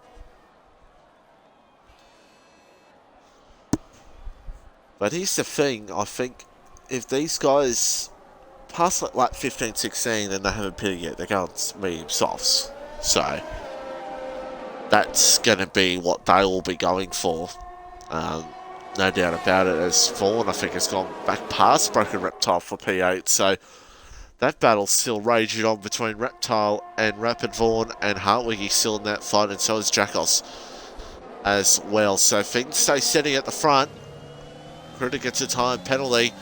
But here's the thing, I think if these guys pass like lap 15, 16 and they haven't pitted yet, they're going medium softs. So, that's going to be what they will be going for. No doubt about it, as Vaughn, I think, has gone back past Broken Reptile for P8. So that battle's still raging on between Reptile and Rapid Vaughn, and Hartwiggy still in that fight, and so is Jackos as well. So things stay steady at the front. Critter gets a time penalty,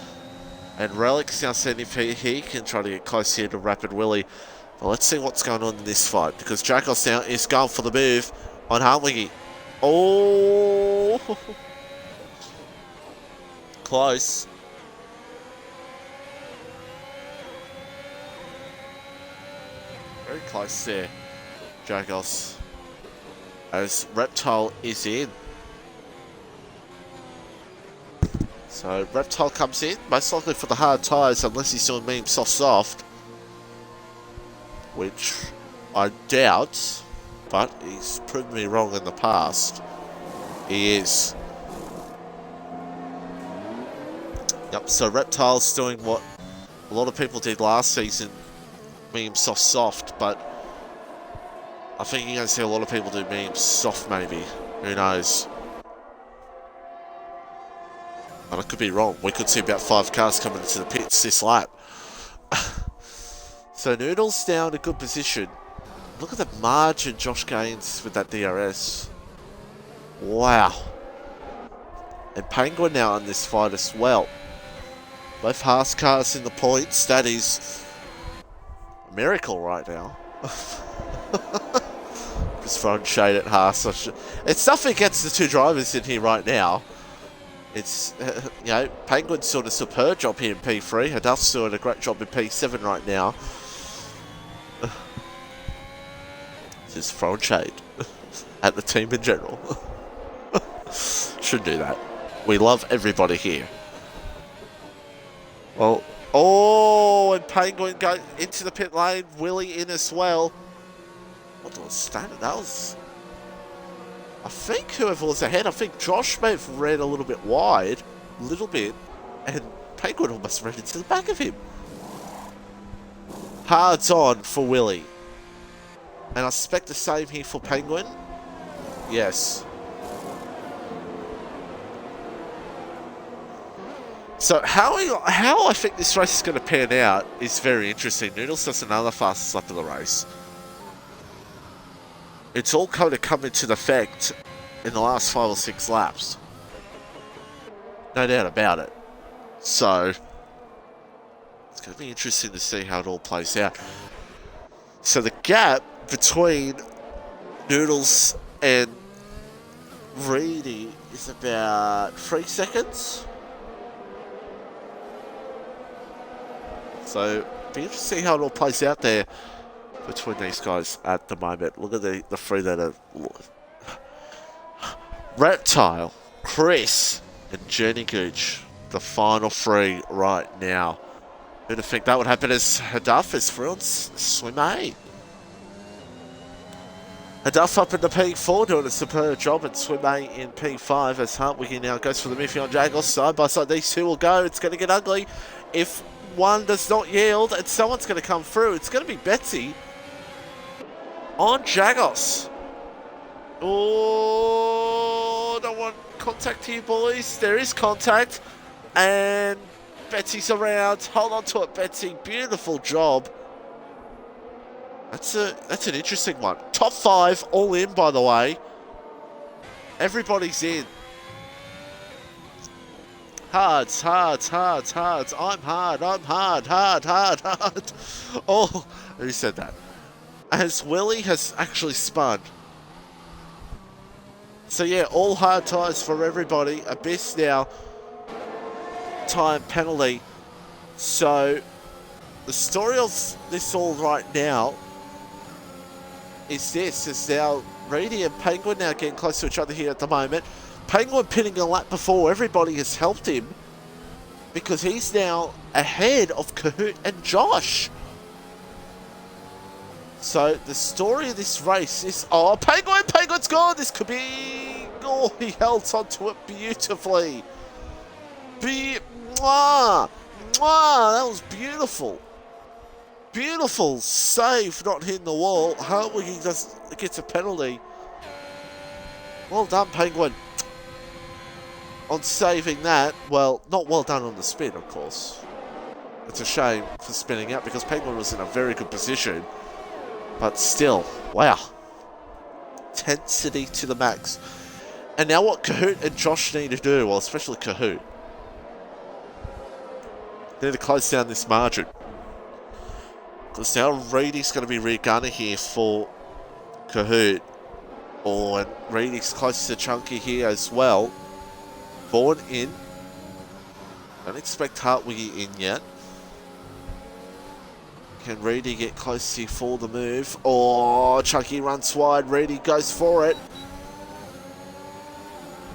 and Relic's now seeing if he can try to get close here to Rapid Willie. But let's see what's going on in this fight, because Jackos now is going for the move on Hartwiggy. Oh! Close. Very close there, Jackos. As Reptile is in. So Reptile comes in, most likely for the hard tyres, unless he's doing medium soft, which I doubt, but he's proven me wrong in the past. He is. Yep, so Reptile's doing what a lot of people did last season, medium soft, but I think you're going to see a lot of people do medium soft maybe. Who knows? And I could be wrong. We could see about 5 cars coming into the pits this lap. So Noodles now in a good position. Look at the margin Josh gains with that DRS. Wow. And Penguin now in this fight as well. Both Haas cars in the points. That is a miracle right now. Just throwing shade at Haas. It's nothing against the 2 drivers in here right now. It's, you know, Penguin's doing a superb job here in P3. Hadaf's doing a great job in P7 right now. Just throwing shade at the team in general. Shouldn't do that. We love everybody here. Well, oh, and Penguin go into the pit lane. Willie in as well. What was that? That was... I think whoever was ahead, I think Josh may have ran a little bit wide. A little bit. And Penguin almost ran into the back of him. Hards on for Willie. And I suspect the same here for Penguin. Yes. So how I think this race is going to pan out is very interesting. Noodles does another fastest lap of the race. It's all kind of come into effect in the last 5 or 6 laps. No doubt about it. So it's going to be interesting to see how it all plays out. So the gap between Noodles and Reedy is about 3 seconds. So be interesting to see how it all plays out there between these guys at the moment. Look at the 3 that are... Reptile, Chris, and Journey Gooch. The final 3 right now. Who'd have think that would happen as Hadaf is through on Swim-A. Duff up into P4 doing a superb job, and Swim A in P5 as Hartwiggy now goes for the Miffy on Jagos. Side by side, these two will go. It's going to get ugly. If one does not yield, and someone's going to come through, it's going to be Betsy on Jagos. Oh, don't want contact here, boys. There is contact, and Betsy's around. Hold on to it, Betsy. Beautiful job. That's an interesting one. Top 5, all in, by the way. Everybody's in. Hards. I'm hard. Oh, who said that? As Willie has actually spun. So yeah, all hard tyres for everybody. Abyss now. Time penalty. So the story of this all right now is this. Is now Reedy and Penguin now getting close to each other here at the moment. Penguin pinning a lap before everybody has helped him because he's now ahead of Kahoot and Josh. So the story of this race is... Oh, Penguin's gone! This could be... Oh, he held onto it beautifully. Mwah! That was beautiful. Beautiful save, not hitting the wall. Hartwiggy gets a penalty. Well done, Penguin, on saving that. Well, not well done on the spin, of course. It's a shame for spinning out because Penguin was in a very good position. But still, wow. Intensity to the max. And now what Kahoot and Josh need to do, well, especially Kahoot, they need to close down this margin. Because now Reedy's going to be rear gunner here for Kahoot. Oh, and Reedy's close to Chunky here as well. Vaughan in. Don't expect Hartwiggy in yet. Can Reedy get close here for the move? Oh, Chunky runs wide. Reedy goes for it.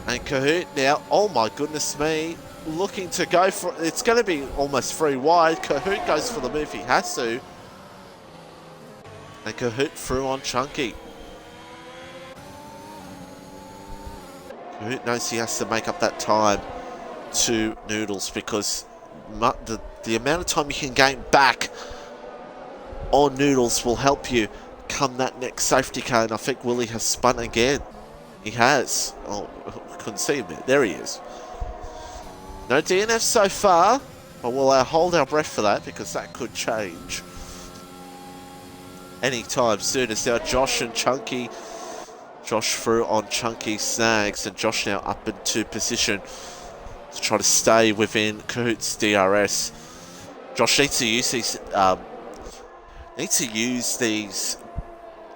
And Kahoot now, oh my goodness me, looking to go for it. It's going to be almost free wide. Kahoot goes for the move. He has to. And Kahoot through on Chunky. Kahoot knows he has to make up that time to Noodles because the amount of time you can gain back on Noodles will help you come that next safety car. And I think Willie has spun again. He has. Oh, couldn't see him there. There he is. No DNF so far, but we'll hold our breath for that because that could change anytime soon. It's now Josh and Chunky. Josh through on Chunky snags, and Josh now up into position to try to stay within Kahoot's DRS. Josh needs to use these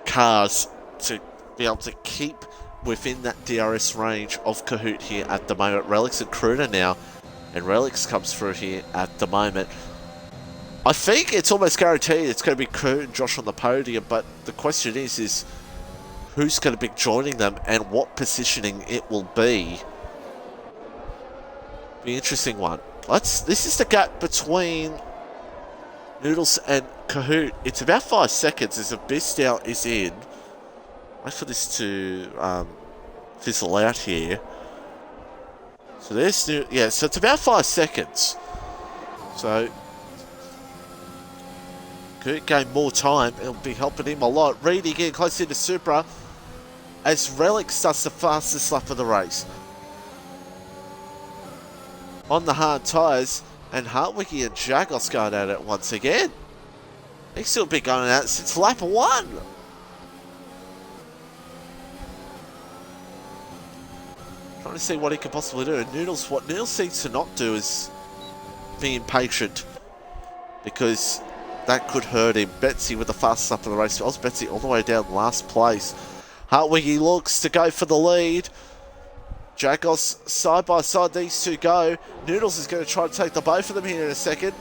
cars to be able to keep within that DRS range of Kahoot here at the moment. Relics and Kruder now, and Relics comes through here at the moment. I think it's almost guaranteed it's going to be Kahoot and Josh on the podium, but the question is who's going to be joining them and what positioning it will be. Be an interesting one. This is the gap between Noodles and Kahoot. It's about 5 seconds as Abyss now is in. Wait for this to fizzle out here. So there's so it's about 5 seconds. So Kahoot gain more time. It'll be helping him a lot. Reedy getting close into Supra as Relics does the fastest lap of the race. On the hard tyres, and Hartwiggy and Jagos going at it once again. They've still been going at it since lap 1. Trying to see what he could possibly do. And what Noodles needs to not do is be impatient, because that could hurt him. Betsy with the fastest lap of the race. Was Betsy all the way down last place. Hartwiggy looks to go for the lead. Jagos side by side, these two go. Noodles is going to try to take the both of them here in a second.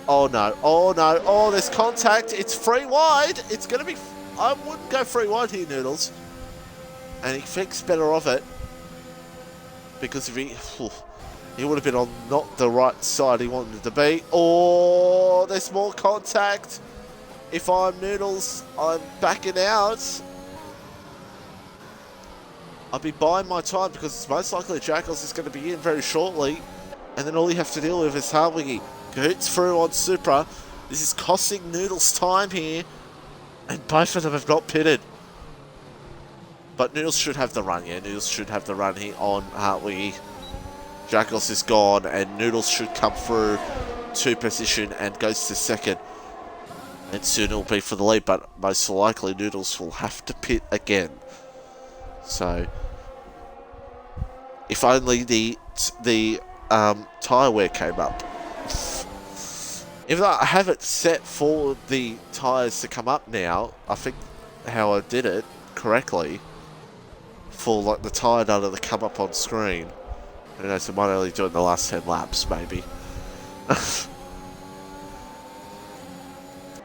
Oh no, oh there's contact. It's free wide. It's going to be... I wouldn't go free wide here, Noodles. And he thinks better of it, because if he would have been on not the right side he wanted to be. Oh, there's more contact. If I'm Noodles, I'm backing out. I'll be buying my time because it's most likely Jackals is going to be in very shortly. And then all you have to deal with is Hartwiggy. Cahoot's through on Supra. This is costing Noodles time here. And both of them have not pitted. But Noodles should have the run, yeah. Noodles should have the run here on Hartwiggy. Jackals is gone and Noodles should come through to position and goes to second. And soon it'll be for the lead, but most likely Noodles will have to pit again. So, if only the tyre wear came up. Even though I have it set for the tyres to come up now, I think how I did it correctly for like the tyre data to come up on screen. Who knows, I might only do it in the last 10 laps, maybe.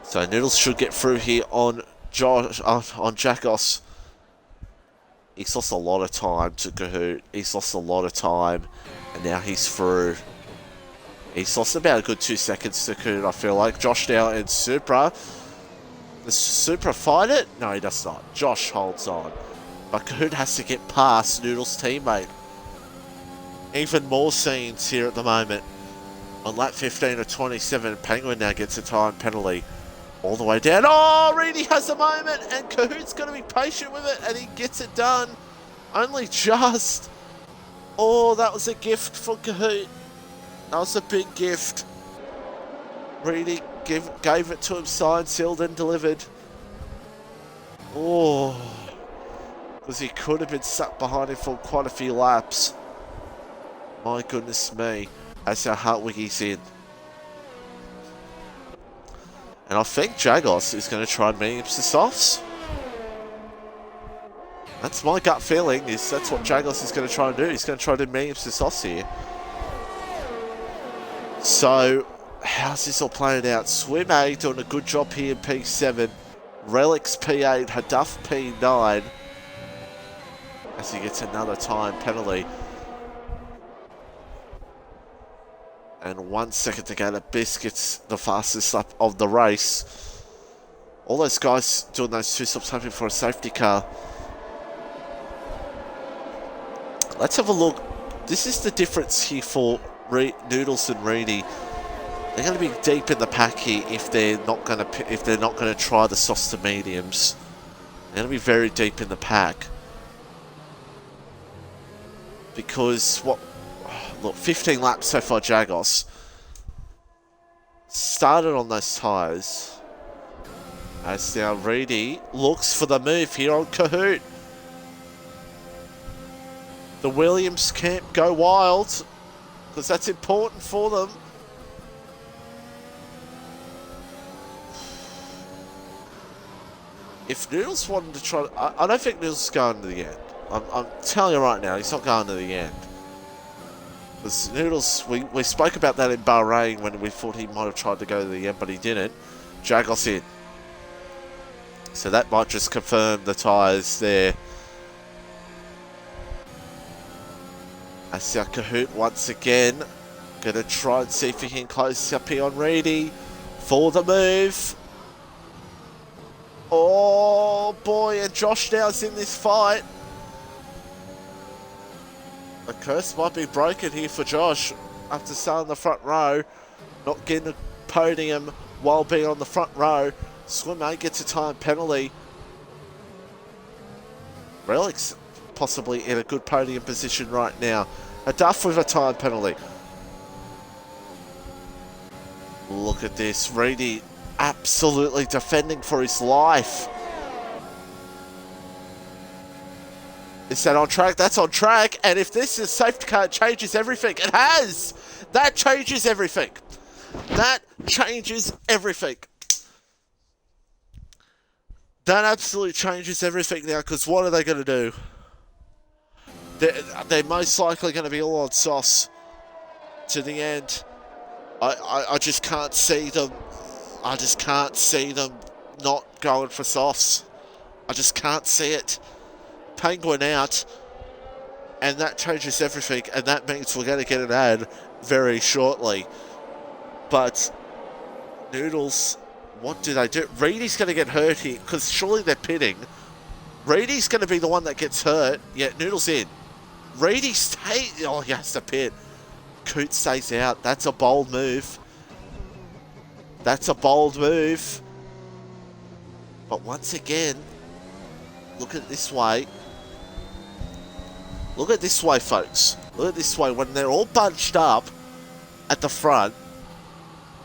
So Noodles should get through here on Jackos. He's lost a lot of time to Cahoot. He's lost a lot of time, and now he's through. He's lost about a good 2 seconds to Cahoot, I feel like. Josh now and Supra. Does Supra fight it? No, he does not. Josh holds on. But Cahoot has to get past Noodles' teammate. Even more scenes here at the moment. On lap 15 of 27, Penguin now gets a time penalty. All the way down. Oh, Reedy has a moment, and Cahoot's going to be patient with it, and he gets it done. Only just. Oh, that was a gift for Cahoot. That was a big gift. Reedy gave it to him, signed, sealed, and delivered. Oh. Because he could have been stuck behind him for quite a few laps. My goodness me. That's how Hartwiggy's in. And I think Jagos is going to try and medium to softs. That's my gut feeling, is that's what Jagos is going to try and do. He's going to try to do medium to softs here. So, how's this all playing out? Swim A doing a good job here in P7. Relics P8, Haduff P9. As he gets another time penalty. And 1 second to go. The Biscuit's the fastest lap of the race. All those guys doing those 2 stops hoping for a safety car. Let's have a look. This is the difference here for Noodles and Reedy. They're going to be deep in the pack here if they're not going to try the softs to mediums. They're going to be very deep in the pack. Because look, 15 laps so far, Jagos. Started on those tyres. As now Reedy looks for the move here on Cahoot. The Williams can't go wild, because that's important for them. If Noodles wanted to try... I don't think Noodles is going to the end. I'm telling you right now, he's not going to the end. Because Noodles, we spoke about that in Bahrain when we thought he might have tried to go to the end, but he didn't. Jagos in. So that might just confirm the tyres there. As Cahoot once again, going to try and see if he can close up here on Reedy for the move. Oh boy, and Josh now is in this fight. The curse might be broken here for Josh after starting the front row. Not getting a podium while being on the front row. Swim A gets a time penalty. Relics possibly in a good podium position right now. A Duff with a time penalty. Look at this. Reedy absolutely defending for his life. Is that on track? That's on track. And if this is safety car, it changes everything. It has. That changes everything. That changes everything. That absolutely changes everything now, because what are they going to do? They're most likely going to be all on sauce to the end. I just can't see them. I just can't see them not going for softs. I just can't see it. Penguin out, and that changes everything, and that means we're going to get an ad very shortly. But Noodles, what do they do? Reedy's going to get hurt here, because surely they're pitting. Reedy's going to be the one that gets hurt. Yeah, Noodle's in. Reedy stays... Oh, he has to pit. Coot stays out. That's a bold move. That's a bold move. But once again, look at it this way. Look at it this way, folks. Look at it this way. When they're all bunched up at the front,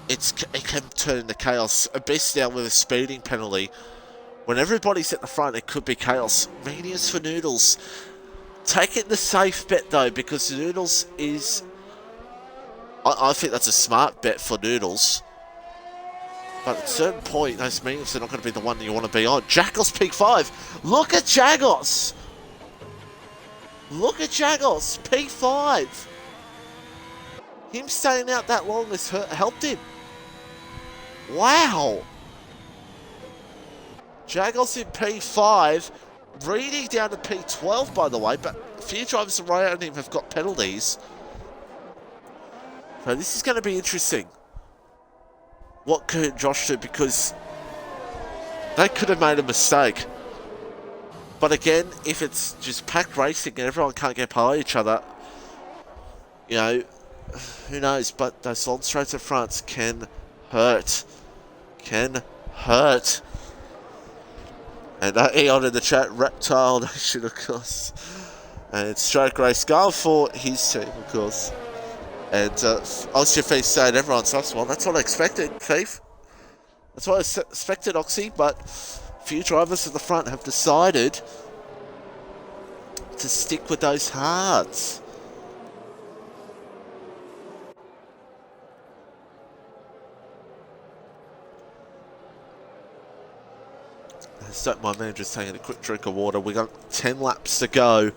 it can turn into chaos. Abyss now with a speeding penalty. When everybody's at the front, it could be chaos. Mediums for Noodles. Taking the safe bet, though, because Noodles is... I think that's a smart bet for Noodles. But at a certain point, those mediums are not going to be the one that you want to be on. Jagos P5. Look at Jagos. Look at Jagos P5. Him staying out that long has helped him. Wow. Jagos in P5. Reedy down to P12, by the way. But a few drivers around him have got penalties. So this is going to be interesting. What could Josh do? Because they could have made a mistake. But again, if it's just packed racing and everyone can't get by each other, you know, who knows? But those long straights at front can hurt. Can hurt. And Eon in the chat, Reptile Nation, of course. And Stroke Race going for his team, of course. And Austrian Thief saying everyone's lost. Well, that's what I expected, Thief. That's what I expected, Oxy. But a few drivers at the front have decided to stick with those hards. Don't mind me, I'm just taking a quick drink of water. We got 10 laps to go.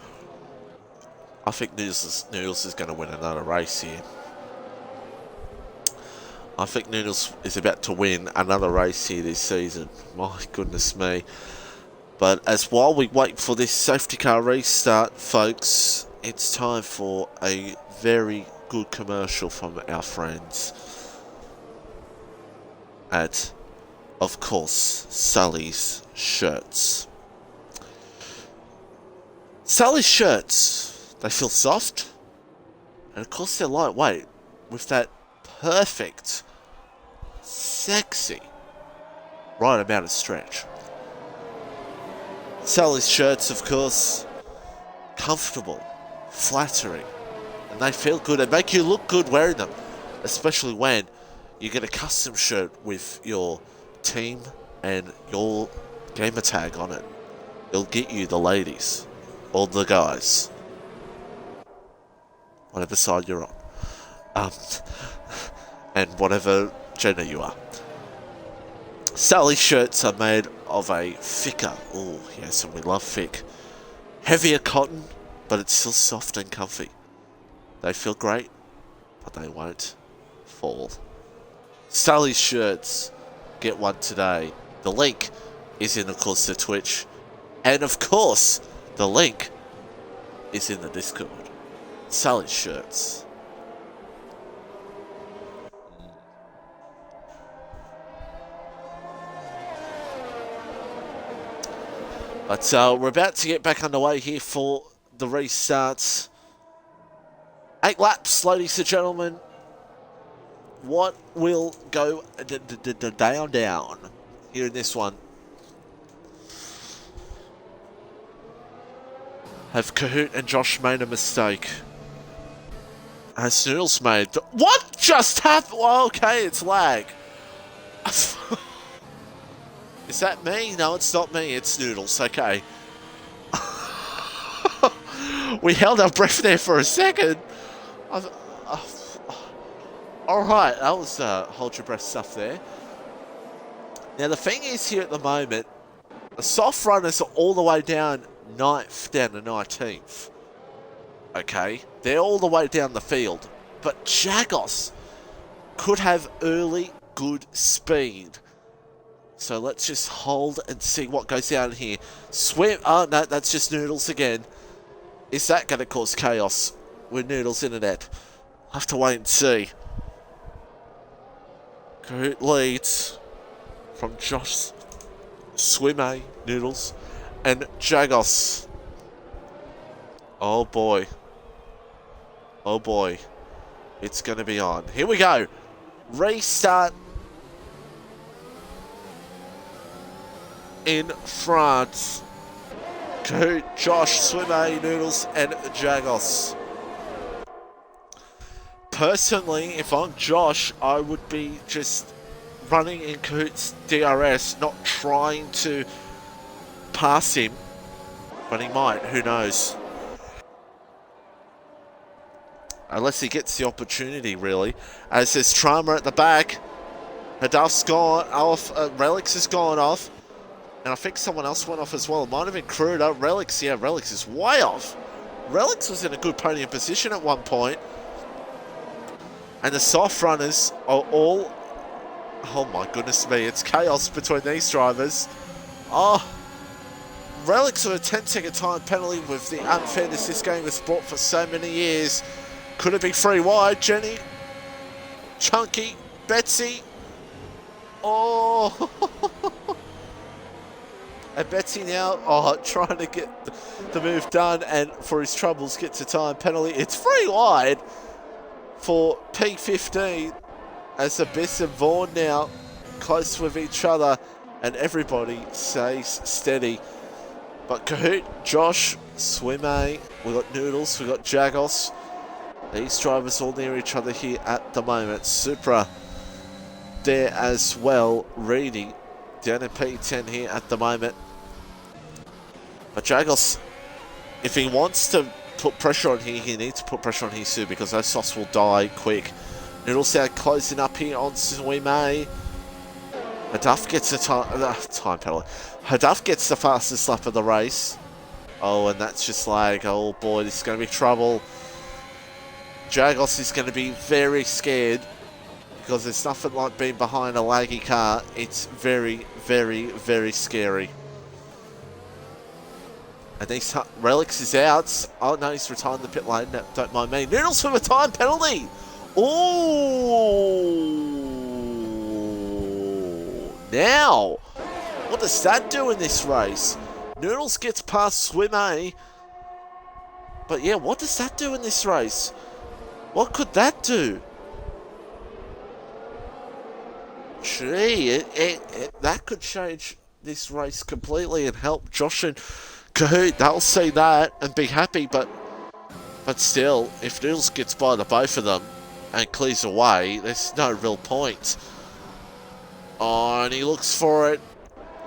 I think Noodles is going to win another race here. I think Noodles is about to win another race here this season. My goodness me. But while we wait for this safety car restart, folks, it's time for a very good commercial from our friends at, of course, Sully's Shirts. Sully's Shirts, they feel soft, and of course they're lightweight, with that perfect, sexy, right amount of stretch. Sully's Shirts, of course, comfortable, flattering, and they feel good and make you look good wearing them, especially when you get a custom shirt with your team and your gamer tag on it. It'll get you the ladies or the guys, whatever side you're on, and whatever gender you are. Sully's Shirts are made of a thicker, oh yes, and we love thick, heavier cotton, but it's still soft and comfy. They feel great, but they won't fall. Sully's Shirts, get one today. The link is in, of course, the Twitch, and of course the link is in the Discord. Sully's Shirts. But we're about to get back underway here for the restarts. 8 laps, ladies and gentlemen. What will go down here in this one? Have Kahoot and Josh made a mistake? Has Noodles made... What just happened? Well, okay, it's lag. Is that me? No, it's not me. It's Noodles. Okay. We held our breath there for a second. Alright, that was hold your breath stuff there. Now, the thing is here at the moment, the soft runners are all the way down 9th down to 19th. Okay? They're all the way down the field. But Jagos could have early good speed. So let's just hold and see what goes down here. Swim. Oh, no, that's just Noodles again. Is that going to cause chaos with Noodles in it? I'll have to wait and see. Kahoot leads from Josh Swim A, Noodles, and Jagos. Oh boy. Oh boy. It's going to be on. Here we go. Restart in France. Kahoot, Josh, Swimmer, Noodles, and Jagos. Personally, if I'm Josh, I would be just running in Kahoot's DRS, not trying to pass him. But he might, who knows. Unless he gets the opportunity, really. As there's Trauma at the back. Hadaf's gone off, Relics has gone off. And I think someone else went off as well. It might have been Cruder. Relics, yeah, Relics is way off. Relics was in a good podium position at one point. And the soft runners are all... Oh my goodness me, it's chaos between these drivers. Oh, Relics with a 10-second time penalty with the unfairness this game has brought for so many years. Could it be 3 wide? Jenny, Chunky, Betsy. Oh... And Betsy now, trying to get the move done, and for his troubles, gets a time penalty. It's 3 wide for P15 as Abyss and Vaughn now close with each other, and everybody stays steady. But Kahoot, Josh, Swimmy, we got Noodles, we got Jagos. These drivers all near each other here at the moment. Supra there as well, Reedy down in P10 here at the moment. But Jagos, if he wants to put pressure on here, he needs to put pressure on here too, because those softs will die quick. Noodles out closing up here on Swimay. Hadaf gets a time penalty. Hadaf gets the fastest lap of the race. Oh, and that's just like, oh boy, this is going to be trouble. Jagos is going to be very scared, because there's nothing like being behind a laggy car. It's very, very, very scary. And these Relics is out. Oh no, he's retiring the pit lane. No, don't mind me. Noodles for a time penalty. Oh, now what does that do in this race? Noodles gets past Swim. But yeah, what does that do in this race? What could that do? Gee, that could change this race completely and help Josh and Kahoot. They'll see that and be happy, but still, if Noodles gets by the both of them and clears away, there's no real point. Oh, and he looks for it,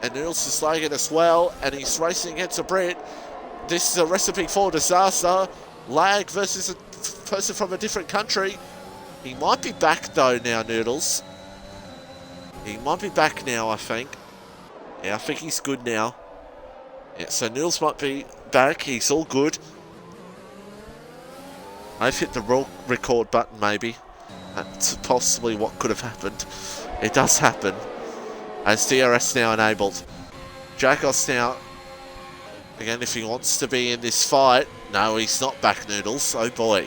and Noodles is lagging as well, and he's racing against a Brit. This is a recipe for disaster. Lag versus a person from a different country. He might be back though now, Noodles. He might be back now, I think. Yeah, I think he's good now. Yeah, so Noodles might be back. He's all good. I've hit the record button, maybe. That's possibly what could have happened. It does happen. As DRS now enabled. Jagos now. Again, if he wants to be in this fight. No, he's not back, Noodles. Oh boy.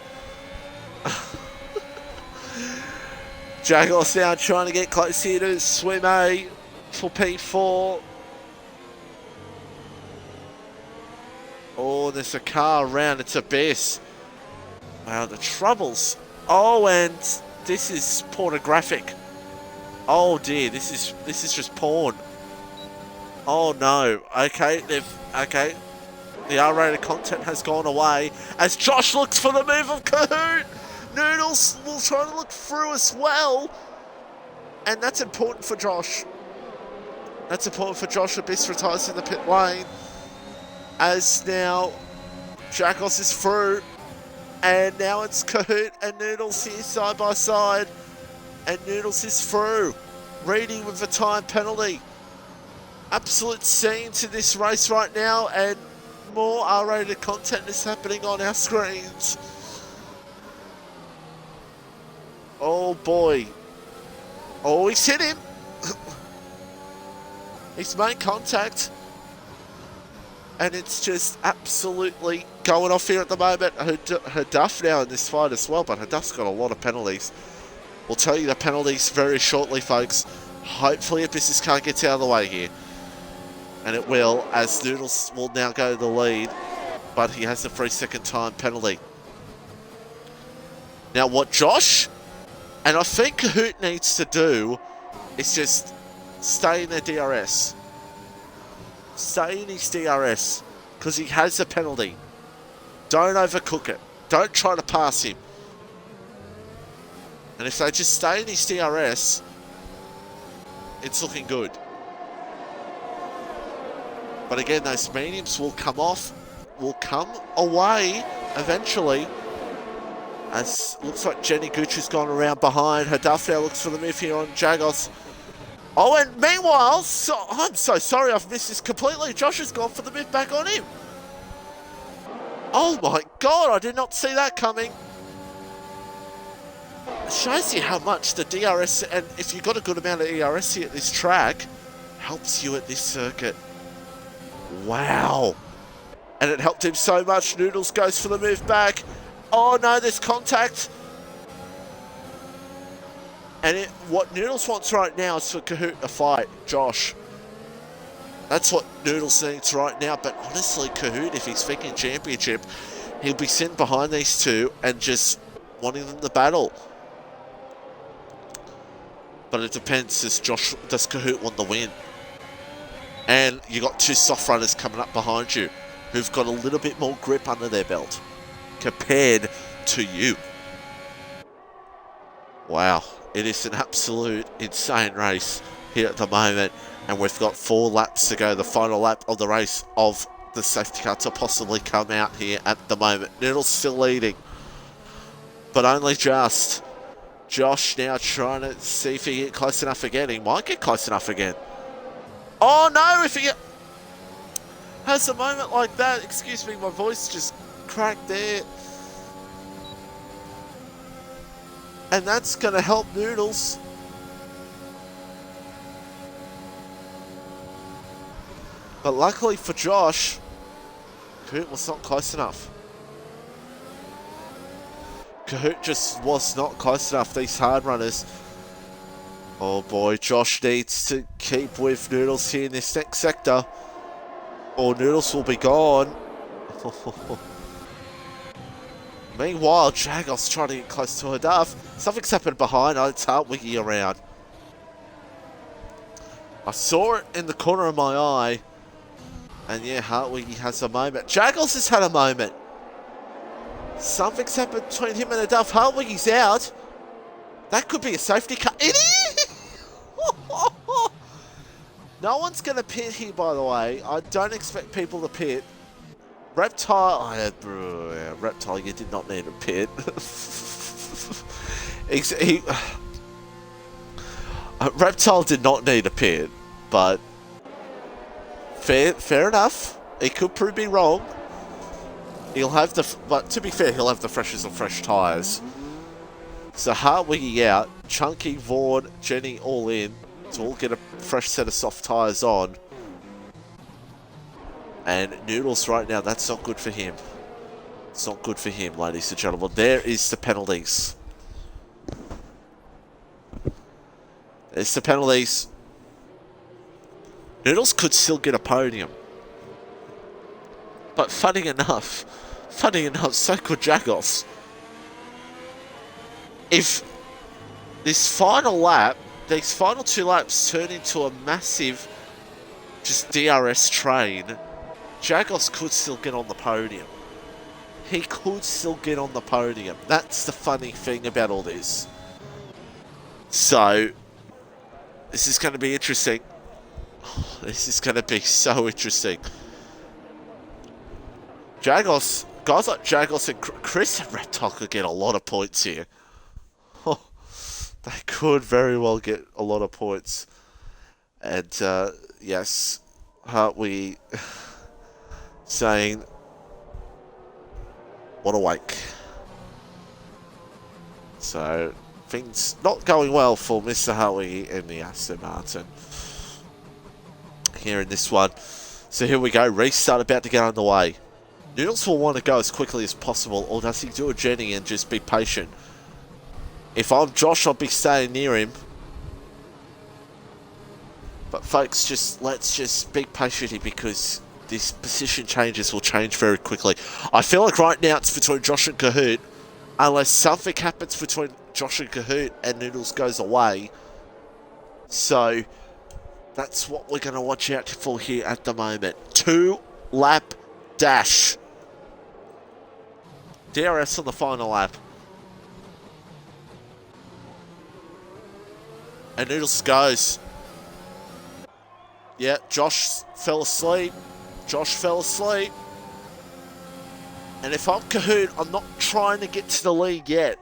Jagos now trying to get close here to Swim A for P4. Oh, there's a car around. It's Abyss. Wow, the troubles. Oh, and this is pornographic. Oh dear, this is just porn. Oh no. Okay, okay. The R-rated content has gone away as Josh looks for the move of Kahoot. Noodles will try to look through as well. And that's important for Josh. That's important for Josh. Abyss retires in the pit lane. As now Jagos is through. And now it's Kahoot and Noodles here side by side. And Noodles is through. Reading with a time penalty. Absolute scene to this race right now. And more R-rated content is happening on our screens. Oh boy. Oh, he's hit him. He's made contact. And it's just absolutely going off here at the moment. Hadaf now in this fight as well, but Hadaf's got a lot of penalties. We'll tell you the penalties very shortly, folks. Hopefully Abyss's car gets out of the way here. And it will, as Noodles will now go to the lead, but he has a 3-second time penalty. Now what Josh, and I think Kahoot needs to do, is just stay in their DRS. Stay in his DRS, because he has a penalty. Don't overcook it. Don't try to pass him. And if they just stay in his DRS, it's looking good. But again, those mediums will come off, will come away eventually. As looks like Jenny Gooch has gone around behind. Her Duff now looks for the move here on Jagos. Oh, and meanwhile, I'm so sorry I've missed this completely. Josh has gone for the move back on him. Oh my God, I did not see that coming. It shows you how much the DRS, and if you've got a good amount of ERS here at this track, helps you at this circuit. Wow. And it helped him so much. Noodles goes for the move back. Oh no, there's contact. And what Noodles wants right now is for Kahoot to fight Josh. That's what Noodles needs right now. But honestly, Kahoot, if he's thinking championship, he'll be sitting behind these two and just wanting them to battle. But it depends, does Kahoot want the win? And you got two soft runners coming up behind you who've got a little bit more grip under their belt compared to you. Wow, it is an absolute insane race here at the moment, and we've got 4 laps to go, the final lap of the race of the safety car to possibly come out here at the moment. Noodle's still leading, but only just. Josh now trying to see if he can get close enough again. He might get close enough again. Oh no, if he has a moment like that, excuse me, my voice just cracked there. And that's going to help Noodles. But luckily for Josh, Kahoot was not close enough. Kahoot just was not close enough, these hard runners. Oh boy, Josh needs to keep with Noodles here in this next sector, or Noodles will be gone. Meanwhile, Jagos trying to get close to her Duff. Something's happened behind. Oh, it's Hartwiggy around. I saw it in the corner of my eye. And yeah, Hartwiggy has a moment. Jagos has had a moment. Something's happened between him and the Duff. Hartwiggy's out. That could be a safety car. It is! No one's going to pit here, by the way. I don't expect people to pit. Reptile, Reptile, you did not need a pit. Reptile did not need a pit, but fair enough. He could prove me wrong. He'll have but to be fair, he'll have the freshest of fresh tyres. So Hartwiggy out, Chunky, Vaughan, Jenny all in to all get a fresh set of soft tyres on. And Noodles right now, that's not good for him. It's not good for him, ladies and gentlemen. There is the penalties. There's the penalties. Noodles could still get a podium. But funny enough, so could Jagos. If this final lap, these final 2 laps turn into a massive just DRS train, Jagos could still get on the podium. He could still get on the podium. That's the funny thing about all this. So, this is going to be interesting. Oh, this is going to be so interesting. Jagos, guys like Jagos and Chris and Reptile could get a lot of points here. Oh, they could very well get a lot of points. And, yes, we saying, what a wake. So, things not going well for Mr. Hartwiggy and the Aston Martin here in this one. So here we go, restart about to get underway. Noodles will want to go as quickly as possible, or does he do a Jenny and just be patient? If I'm Josh, I'll be staying near him. But folks, let's just be patient here because these position changes will change very quickly. I feel like right now it's between Josh and Kahoot. Unless something happens between Josh and Kahoot and Noodles goes away. So that's what we're going to watch out for here at the moment. 2-lap dash. DRS on the final lap. And Noodles goes. Yeah, Josh fell asleep. And if I'm Kahoot, I'm not trying to get to the lead yet.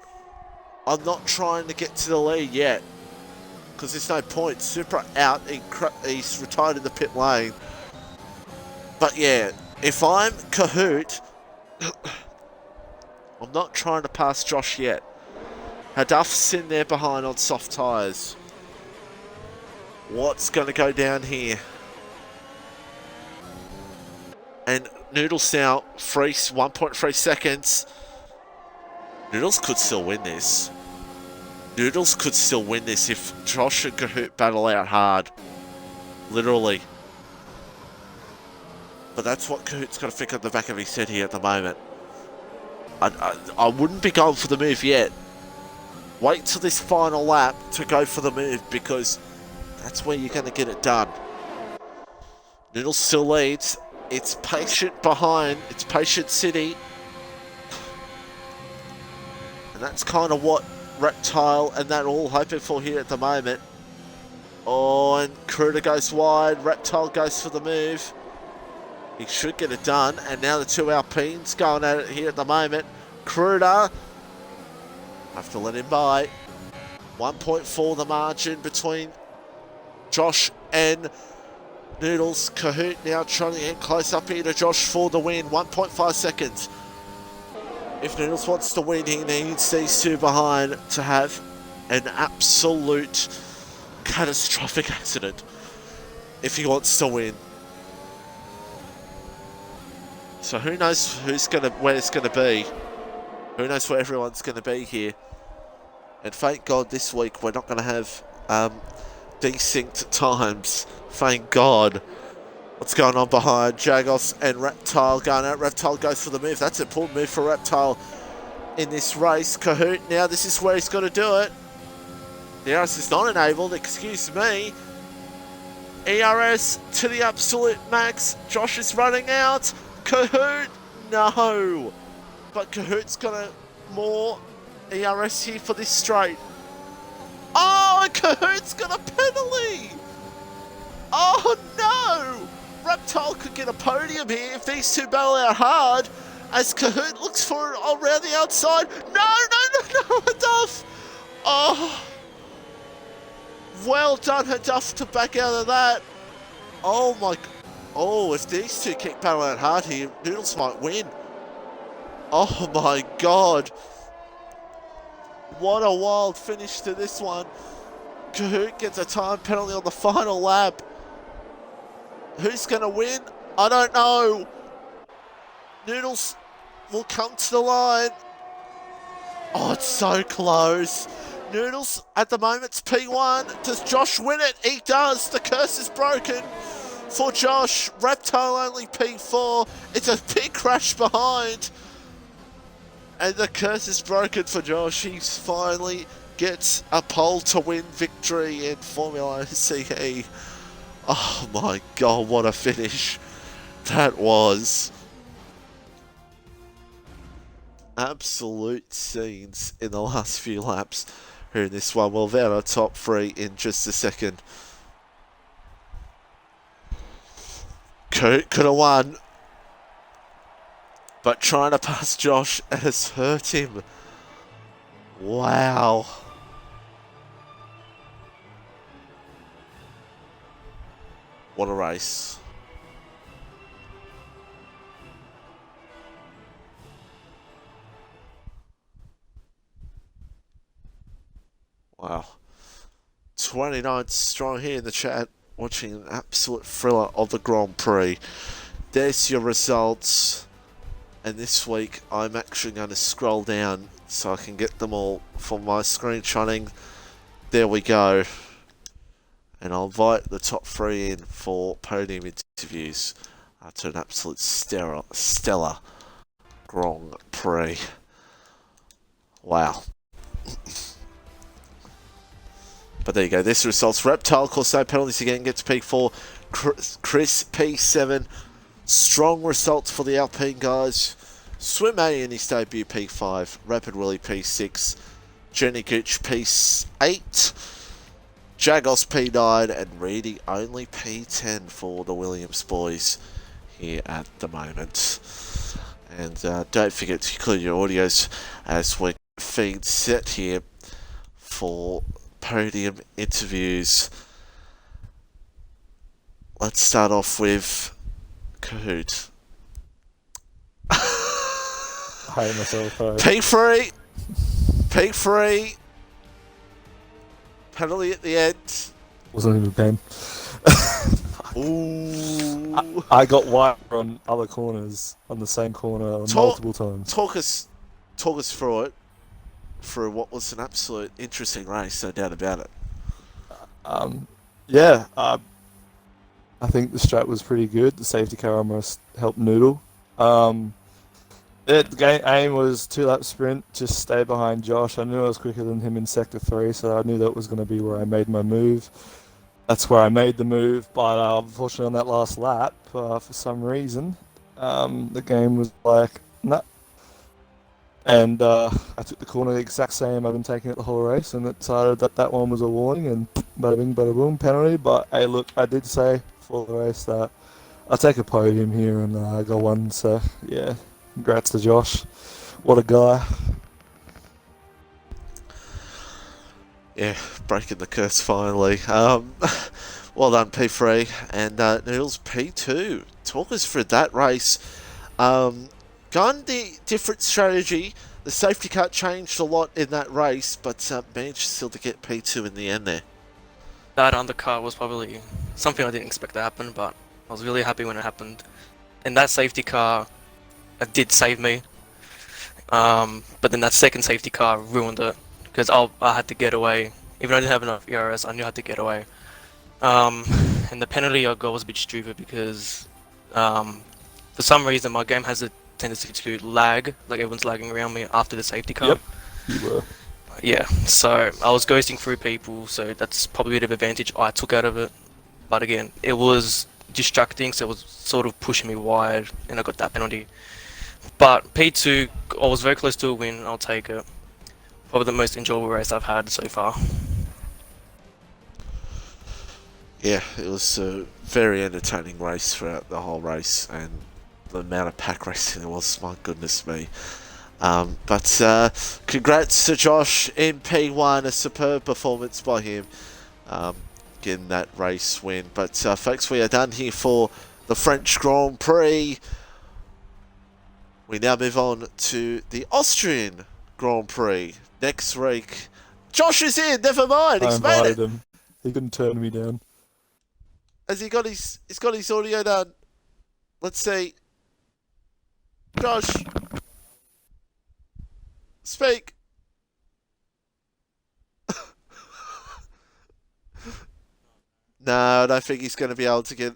Because there's no point. Super out. He's retired in the pit lane. But yeah, if I'm Kahoot, I'm not trying to pass Josh yet. Haduff's in there behind on soft tyres. What's going to go down here? And Noodles now, 1.3 seconds. Noodles could still win this. If Josh and Kahoot battle out hard. Literally. But that's what Kahoot's got to think on the back of his head here at the moment. I wouldn't be going for the move yet. Wait till this final lap to go for the move because that's where you're going to get it done. Noodles still leads. It's patient behind. It's patient city. And that's kind of what Reptile and that all hoping for here at the moment. Oh, and Kruder goes wide. Reptile goes for the move. He should get it done. And now the two Alpines going at it here at the moment. Kruder. Have to let him by. 1.4 the margin between Josh and Noodles. Kahoot now trying to get close up here to Josh for the win. 1.5 seconds. If Noodles wants to win, he needs these two behind to have an absolute catastrophic accident. If he wants to win. So who knows where it's going to be. Who knows where everyone's going to be here. And thank God this week we're not going to have desynced times. Thank God. What's going on behind? Jagos and Reptile going out. Reptile goes for the move. That's an important move for Reptile in this race. Kahoot, now this is where he's got to do it. The ERS is not enabled, excuse me. ERS to the absolute max. Josh is running out. Kahoot, no. But Kahoot's got more ERS here for this straight. Oh, and Kahoot's got a penalty. Oh, no. Reptile could get a podium here if these two battle out hard. As Kahoot looks for it around the outside. No, Haduff. Oh. Well done, Haduff, to back out of that. Oh, my. Oh, if these two keep battling out hard here, Noodles might win. Oh, my God. What a wild finish to this one. Kahoot gets a time penalty on the final lap. Who's going to win? I don't know. Noodles will come to the line. Oh, it's so close. Noodles at the moment's P1. Does Josh win it? He does. The curse is broken for Josh. Reptile only P4. It's a big crash behind. And the curse is broken for Josh. He finally gets a pole to win victory in FormulaOCE. Oh my God, what a finish that was. Absolute scenes in the last few laps here in this one. We'll have our top three in just a second. Could have won. But trying to pass Josh has hurt him. Wow. What a race. Wow. 29 strong here in the chat, watching an absolute thriller of the Grand Prix. There's your results. And this week, I'm actually going to scroll down so I can get them all from my screenshotting. There we go. and I'll invite the top 3 in for podium interviews to an absolute stellar Grand Prix. Wow. But there you go, this results. Reptile, of course, no penalties again, gets P4. Chris, P7. Strong results for the Alpine guys. Swim A in his debut, P5. Rapid Willie, P6. Jenny Gooch, P8. Jagos, P9. And Reedy, only P10 for the Williams boys here at the moment. And don't forget to include your audios as we feed set here for podium interviews. Let's start off with Kahoot. I hate myself. P3. Penalty at the end. Wasn't even a game. Ooh. I got white on other corners, on the same corner multiple times. Talk us through it. Through what was an absolute interesting race, no doubt about it. I think the strat was pretty good. The safety car almost helped Noodle. The game aim was 2-lap sprint, just stay behind Josh. I knew I was quicker than him in Sector 3, so I knew that was going to be where I made my move. That's where I made the move, but unfortunately on that last lap, for some reason, the game was like, nah. And I took the corner the exact same I've been taking it the whole race, and decided that one was a warning, and bada bing, bada boom, penalty. But hey, look, I did say for the race that I'll take a podium here, and I got one, so yeah, congrats to Josh. What a guy. Yeah, breaking the curse finally. Well done, P3, and Noodles, P2. Talk us through that race. Gone the different strategy. The safety car changed a lot in that race, but managed still to get P2 in the end there. That undercut was probably something I didn't expect to happen, but I was really happy when it happened. And that safety car did save me. But then that second safety car ruined it, because I had to get away. Even though I didn't have enough ERS, I knew I had to get away. And the penalty I got was a bit stupid because for some reason my game has a tendency to lag, like everyone's lagging around me after the safety car. Yep, you were. Yeah, so I was ghosting through people, so that's probably a bit of advantage I took out of it. But again, it was distracting, so it was sort of pushing me wide, and I got that penalty. But P2, I was very close to a win, I'll take it. Probably the most enjoyable race I've had so far. Yeah, it was a very entertaining race throughout the whole race, and the amount of pack racing there was, my goodness me. But congrats to Josh in P1, a superb performance by him, getting that race win. But folks, we are done here for the French Grand Prix. We now move on to the Austrian Grand Prix next week. Josh is in, never mind, he's made it. Him. He couldn't turn me down. Has he got his audio done? Let's see. Josh, speak. No, I don't think he's going to be able to he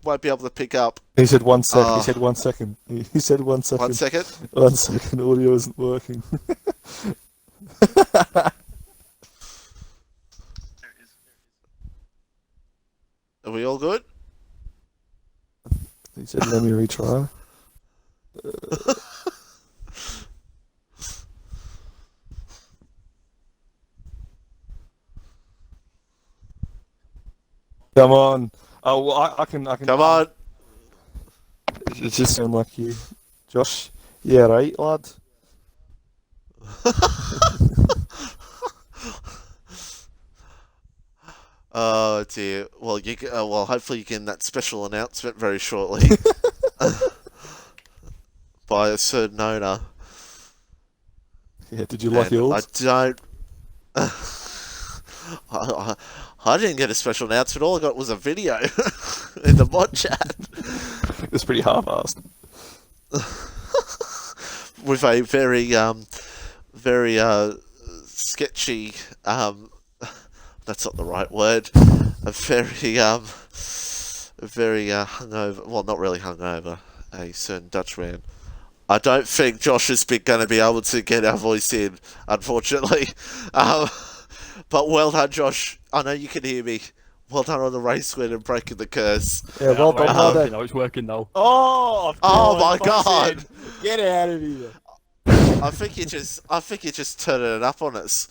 won't be able to pick up. He said 1 second. He said 1 second. He said 1 second. 1 second? 1 second. Audio isn't working. Are we all good? He said, let me retry. Come on. Oh, well, I can. Come on. It just sound like you. Josh. Yeah, right, lad. Oh dear. Well, well, hopefully you get that special announcement very shortly by a certain owner. Yeah, did you like yours? I don't. I didn't get a special announcement. All I got was a video in the mod chat. It was pretty half-assed. With a very sketchy. That's not the right word. very hungover. Well, not really hungover. A certain Dutchman. I don't think Josh is going to be able to get our voice in, unfortunately. But well done, Josh. I know you can hear me. Well done on the race win and breaking the curse. Yeah, well done. Well done. It's working now. Oh my God! Get out of here. I think you're just turning it up on us.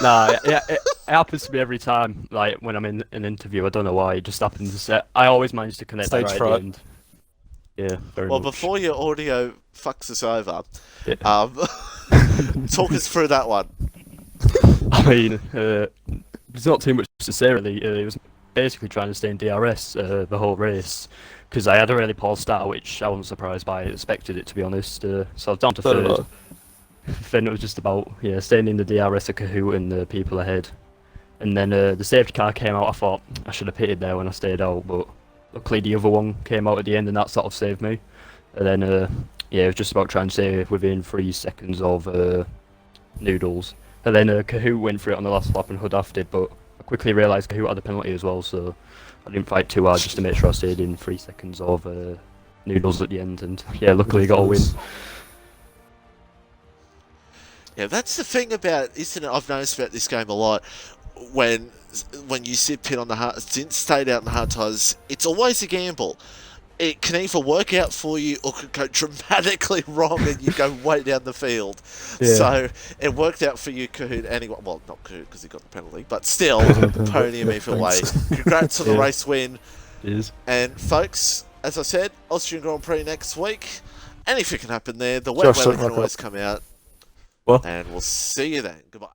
Nah, it happens to me every time. Like when I'm in an interview, I don't know why. It just happens. I always manage to connect Stage right at fright. the end. Yeah, very Well, much. before your audio fucks us over, Yeah. talk us through that one. I mean, there's not too much to say really. It was basically trying to stay in DRS the whole race because I had a really poor start, which I wasn't surprised by. I expected it, to be honest. So I was down to third. Then it was just about staying in the DRS of Kahoot and the people ahead. And then the safety car came out. I thought I should have pitted there when I stayed out, but luckily the other one came out at the end, and that sort of saved me. And then it was just about trying to stay within 3 seconds of Noodles. And then Kahoot went for it on the last lap and Hood did, but I quickly realised Kahoot had a penalty as well, so I didn't fight too hard just to make sure I stayed in 3 seconds of Noodles at the end, and yeah, luckily got a win. Yeah, that's the thing about, isn't it? I've noticed about this game a lot. When you sit pit on the hard, stayed out in the hard tyres, it's always a gamble. It can either work out for you or could go dramatically wrong and you go way down the field. Yeah. So it worked out for you, Kahoot. Anyway, well, not Kahoot because he got the penalty, but still, podium either way. Congrats on the race win. Cheers. And folks, as I said, Austrian Grand Prix next week. Anything can happen there. The wet weather can always come out. Well. And we'll see you then. Goodbye.